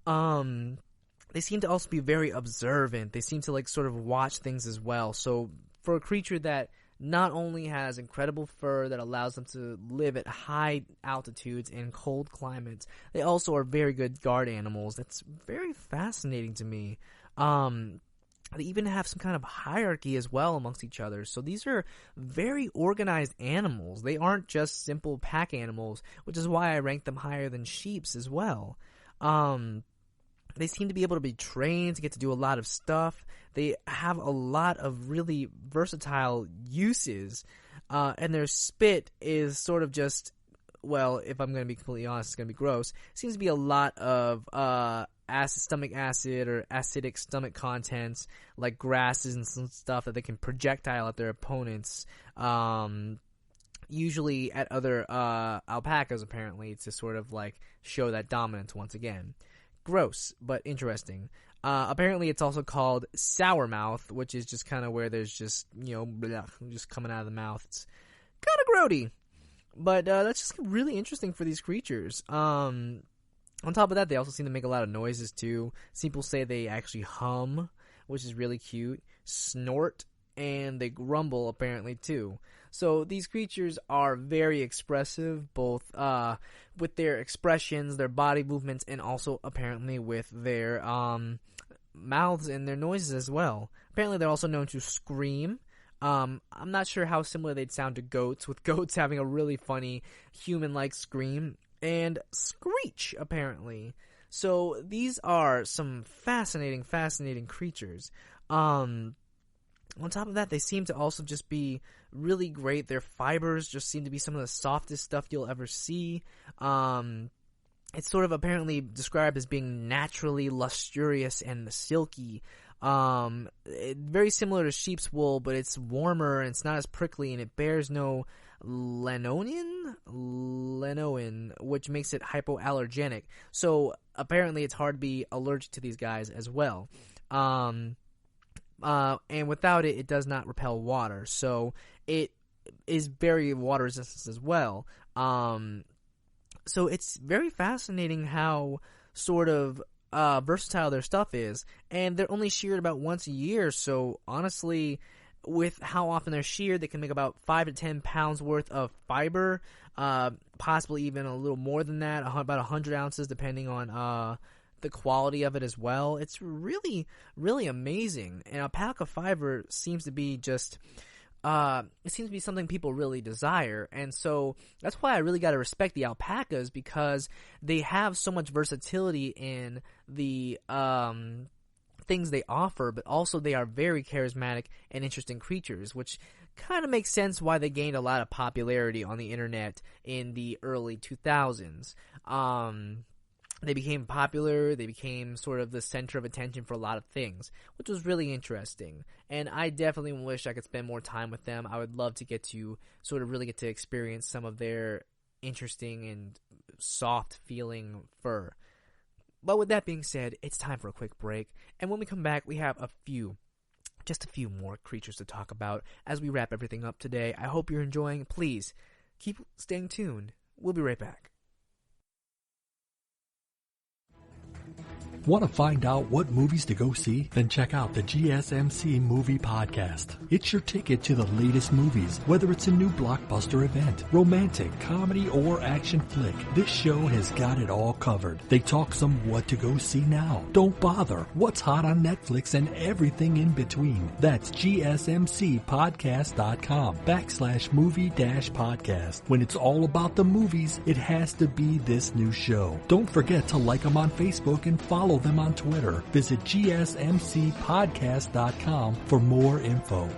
They seem to also be very observant. They seem to like sort of watch things as well. So for a creature that not only has incredible fur that allows them to live at high altitudes and cold climates, they also are very good guard animals. That's very fascinating to me. They even have some kind of hierarchy as well amongst each other. So these are very organized animals. They aren't just simple pack animals, which is why I rank them higher than sheeps as well. They seem to be able to be trained to get to do a lot of stuff. They have a lot of really versatile uses, and their spit is sort of just, well, if I'm going to be completely honest, it's going to be gross. Seems to be a lot of stomach acid or acidic stomach contents, like grasses and some stuff that they can projectile at their opponents, usually at other alpacas, apparently, to sort of like show that dominance once again. Gross, but interesting. Apparently it's also called sour mouth, which is just kind of where there's just, bleh, just coming out of the mouth. It's kind of grody. But that's just really interesting for these creatures. On top of that, they also seem to make a lot of noises too. Some people say they actually hum, which is really cute, snort, and they grumble apparently too. So these creatures are very expressive, both with their expressions, their body movements, and also apparently with their mouths and their noises as well. Apparently they're also known to scream. I'm not sure how similar they'd sound to goats, with goats having a really funny human-like scream, and screech apparently. So these are some fascinating creatures. On top of that, they seem to also just be really great. Their fibers just seem to be some of the softest stuff you'll ever see. It's sort of apparently described as being naturally luxurious and silky. Very similar to sheep's wool, but it's warmer and it's not as prickly, and it bears no lanoin, which makes it hypoallergenic. So apparently it's hard to be allergic to these guys as well. And without it, it does not repel water. So it is very water resistant as well. So it's very fascinating how sort of versatile their stuff is. And they're only sheared about once a year. So honestly, with how often they're sheared, they can make about 5 to 10 pounds worth of fiber, possibly even a little more than that, about 100 ounces depending on the quality of it as well. It's really, really amazing. And alpaca fiber seems to be just, it seems to be something people really desire. And so that's why I really got to respect the alpacas, because they have so much versatility in the things they offer, but also they are very charismatic and interesting creatures, which kind of makes sense why they gained a lot of popularity on the internet in the early 2000s. They became popular, they became sort of the center of attention for a lot of things, which was really interesting. And I definitely wish I could spend more time with them. I would love to get to sort of really get to experience some of their interesting and soft feeling fur. But with that being said, it's time for a quick break. And when we come back, we have just a few more creatures to talk about as we wrap everything up today. I hope you're enjoying. Please keep staying tuned. We'll be right back. Want to find out what movies to go see? Then check out the GSMC Movie Podcast. It's your ticket to the latest movies, whether it's a new blockbuster event, romantic, comedy, or action flick. This show has got it all covered. They talk some what to go see now, don't bother, what's hot on Netflix, and everything in between. That's GSMCpodcast.com/movie-podcast. When it's all about the movies, it has to be this new show. Don't forget to like them on Facebook and follow them on Twitter. Visit GSMCpodcast.com for more info.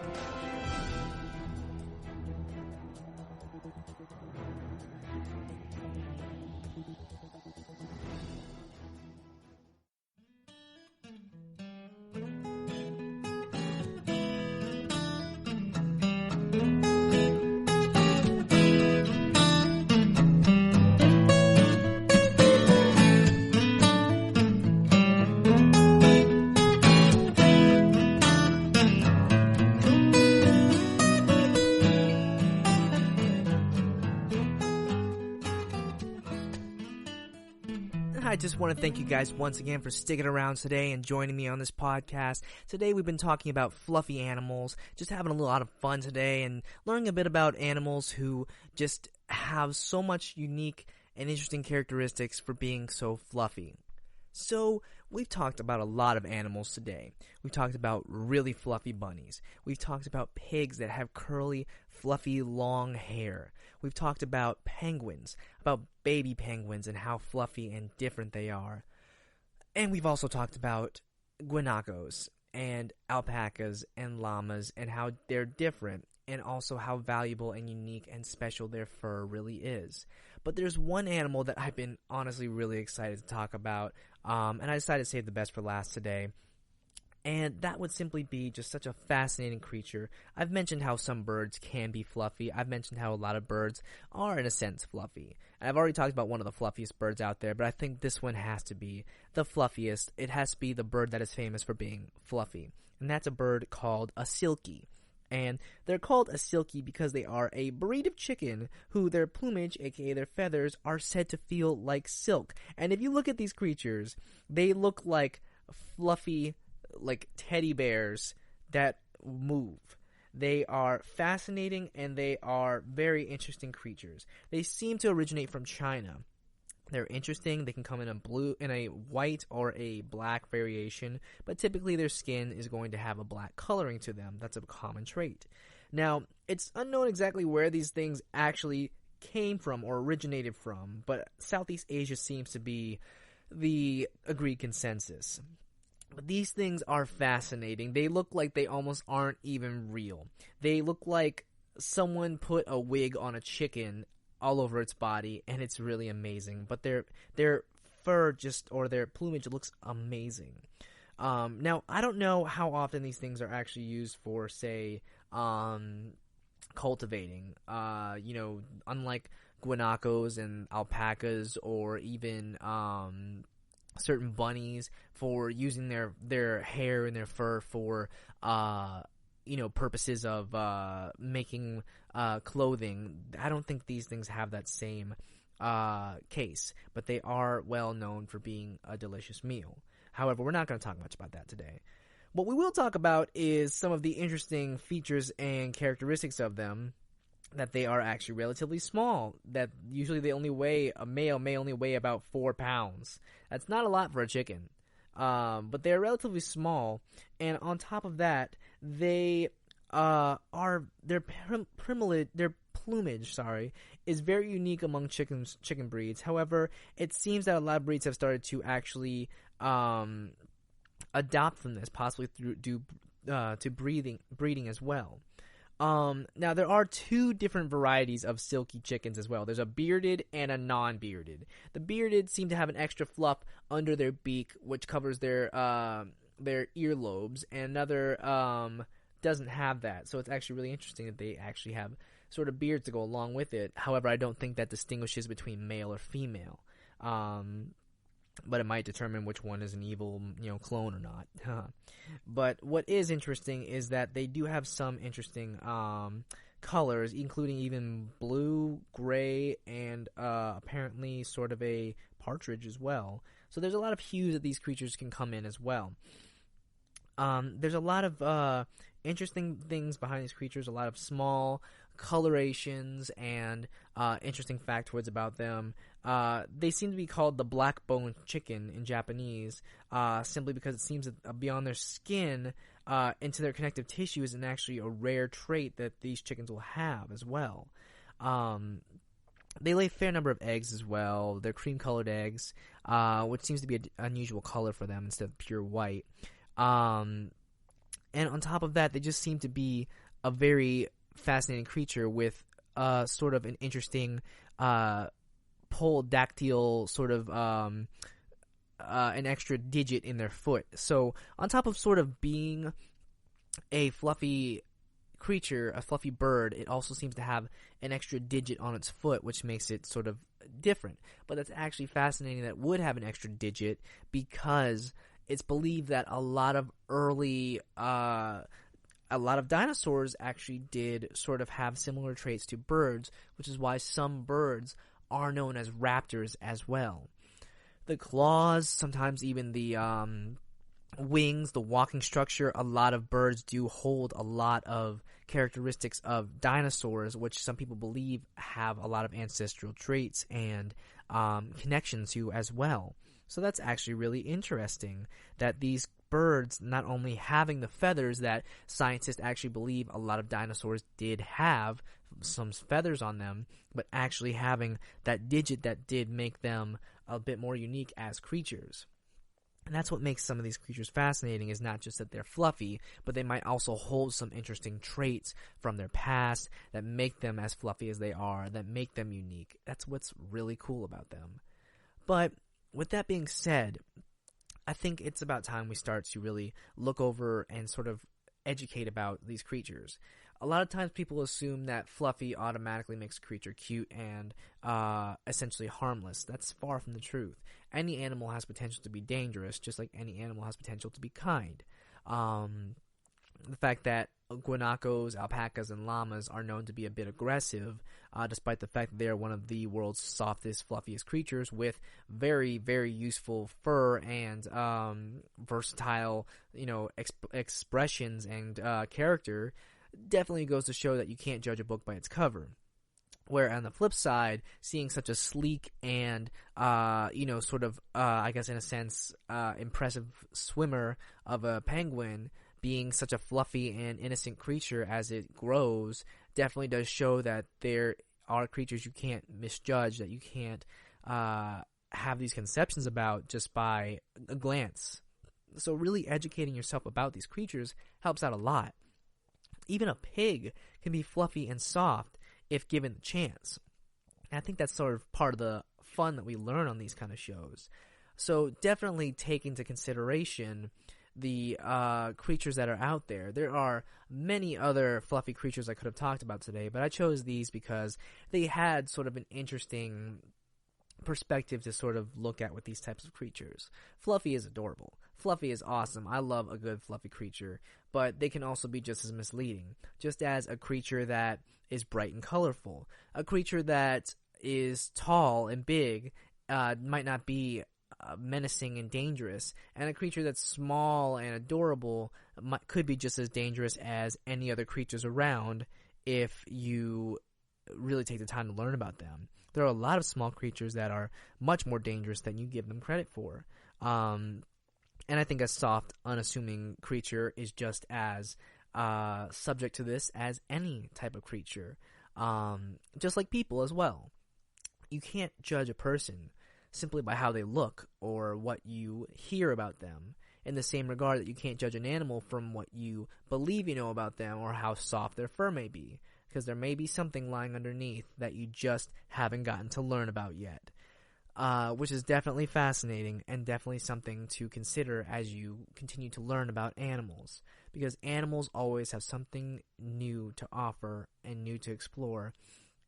I just want to thank you guys once again for sticking around today and joining me on this podcast. Today we've been talking about fluffy animals, just having a lot of fun today and learning a bit about animals who just have so much unique and interesting characteristics for being so fluffy. So, we've talked about a lot of animals today. We've talked about really fluffy bunnies. We've talked about pigs that have curly, fluffy, long hair. We've talked about penguins, about baby penguins and how fluffy and different they are. And we've also talked about guanacos and alpacas and llamas and how they're different, and also how valuable and unique and special their fur really is. But there's one animal that I've been honestly really excited to talk about, and I decided to save the best for last today. And that would simply be just such a fascinating creature. I've mentioned how some birds can be fluffy. I've mentioned how a lot of birds are, in a sense, fluffy. And I've already talked about one of the fluffiest birds out there, but I think this one has to be the fluffiest. It has to be the bird that is famous for being fluffy. And that's a bird called a silkie. And they're called a silkie because they are a breed of chicken who their plumage, aka their feathers, are said to feel like silk. And if you look at these creatures, they look like fluffy, like teddy bears that move. They are fascinating and they are very interesting creatures. They seem to originate from China. They're interesting. They can come in a white or a black variation, but typically their skin is going to have a black coloring to them. That's a common trait. Now, it's unknown exactly where these things actually came from or originated from, but Southeast Asia seems to be the agreed consensus. But these things are fascinating. They look like they almost aren't even real. They look like someone put a wig on a chicken all over its body, and it's really amazing. But their fur or their plumage looks amazing. Now, I don't know how often these things are actually used for, say, cultivating. Unlike guanacos and alpacas, or even certain bunnies, for using their hair and their fur for purposes of making clothing. I don't think these things have that same case, but they are well known for being a delicious meal. However, we're not going to talk much about that today. What we will talk about is some of the interesting features and characteristics of them, that they are actually relatively small, that usually a male may only weigh about 4 pounds. That's not a lot for a chicken. But they're relatively small, and on top of that, their plumage, is very unique among chicken breeds. However, it seems that a lot of breeds have started to actually adopt from this, possibly due to breeding as well. Now, there are 2 different varieties of silky chickens as well. There's a bearded and a non-bearded. The bearded seem to have an extra fluff under their beak, which covers their earlobes, and another doesn't have that. So it's actually really interesting that they actually have sort of beards to go along with it. However, I don't think that distinguishes between male or female. But it might determine which one is an evil, clone or not. But what is interesting is that they do have some interesting colors, including even blue, gray, and apparently sort of a partridge as well. So there's a lot of hues that these creatures can come in as well. There's a lot of interesting things behind these creatures, a lot of small colorations and interesting factoids about them. They seem to be called the black-boned chicken in Japanese, simply because it seems that beyond their skin into their connective tissue is actually a rare trait that these chickens will have as well. They lay a fair number of eggs as well. They're cream-colored eggs, which seems to be an unusual color for them instead of pure white. And on top of that, they just seem to be a very fascinating creature with sort of an interesting polydactyl sort of an extra digit in their foot. So on top of sort of being a fluffy creature, a fluffy bird, it also seems to have an extra digit on its foot, which makes it sort of different. But that's actually fascinating that it would have an extra digit, because it's believed that a lot of dinosaurs actually did sort of have similar traits to birds, which is why some birds are known as raptors as well. The claws, sometimes even the wings, the walking structure, a lot of birds do hold a lot of characteristics of dinosaurs, which some people believe have a lot of ancestral traits and connections to as well. So that's actually really interesting that these birds, not only having the feathers that scientists actually believe a lot of dinosaurs did have, some feathers on them, but actually having that digit that did make them a bit more unique as creatures. And that's what makes some of these creatures fascinating, is not just that they're fluffy, but they might also hold some interesting traits from their past that make them as fluffy as they are, that make them unique. That's what's really cool about them. But with that being said, I think it's about time we start to really look over and sort of educate about these creatures. A lot of times people assume that fluffy automatically makes a creature cute and essentially harmless. That's far from the truth. Any animal has potential to be dangerous, just like any animal has potential to be kind. The fact that guanacos, alpacas, and llamas are known to be a bit aggressive, despite the fact that they are one of the world's softest, fluffiest creatures with very, very useful fur and versatile, expressions and character, definitely goes to show that you can't judge a book by its cover. Where on the flip side, seeing such a sleek and, I guess in a sense, impressive swimmer of a penguin being such a fluffy and innocent creature as it grows definitely does show that there are creatures you can't misjudge, that you can't have these conceptions about just by a glance. So really educating yourself about these creatures helps out a lot. Even a pig can be fluffy and soft if given the chance. And I think that's sort of part of the fun that we learn on these kind of shows. So definitely take into consideration the creatures that are out there. There are many other fluffy creatures I could have talked about today, but I chose these because they had sort of an interesting perspective to sort of look at with these types of creatures. Fluffy is adorable. Fluffy is awesome. I love a good fluffy creature, but they can also be just as misleading. Just as a creature that is bright and colorful, a creature that is tall and big might not be menacing and dangerous, and a creature that's small and adorable could be just as dangerous as any other creatures around if you really take the time to learn about them. There are a lot of small creatures that are much more dangerous than you give them credit for. And I think a soft, unassuming creature is just as subject to this as any type of creature. Just like people as well. You can't judge a person simply by how they look or what you hear about them, in the same regard that you can't judge an animal from what you believe you know about them or how soft their fur may be, because there may be something lying underneath that you just haven't gotten to learn about yet, which is definitely fascinating and definitely something to consider as you continue to learn about animals, because animals always have something new to offer and new to explore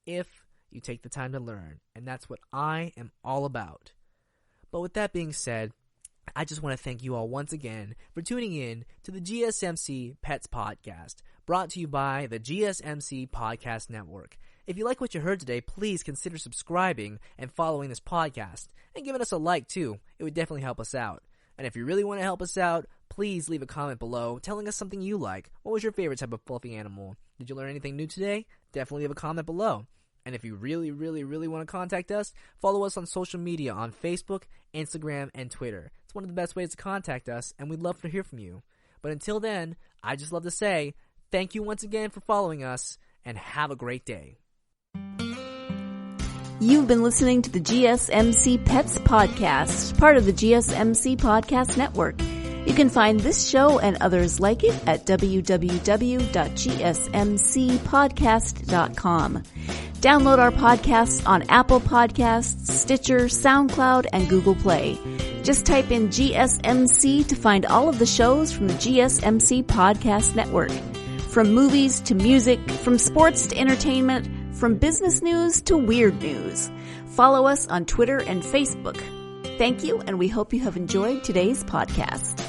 if you take the time to learn, and that's what I am all about. But with that being said, I just want to thank you all once again for tuning in to the GSMC Pets Podcast, brought to you by the GSMC Podcast Network. If you like what you heard today, please consider subscribing and following this podcast, and giving us a like too. It would definitely help us out. And if you really want to help us out, please leave a comment below telling us something you like. What was your favorite type of fluffy animal? Did you learn anything new today? Definitely leave a comment below. And if you really, really, really want to contact us, follow us on social media on Facebook, Instagram, and Twitter. It's one of the best ways to contact us, and we'd love to hear from you. But until then, I just love to say thank you once again for following us, and have a great day. You've been listening to the GSMC Pets Podcast, part of the GSMC Podcast Network. You can find this show and others like it at www.gsmcpodcast.com. Download our podcasts on Apple Podcasts, Stitcher, SoundCloud, and Google Play. Just type in GSMC to find all of the shows from the GSMC Podcast Network. From movies to music, from sports to entertainment, from business news to weird news. Follow us on Twitter and Facebook. Thank you, and we hope you have enjoyed today's podcast.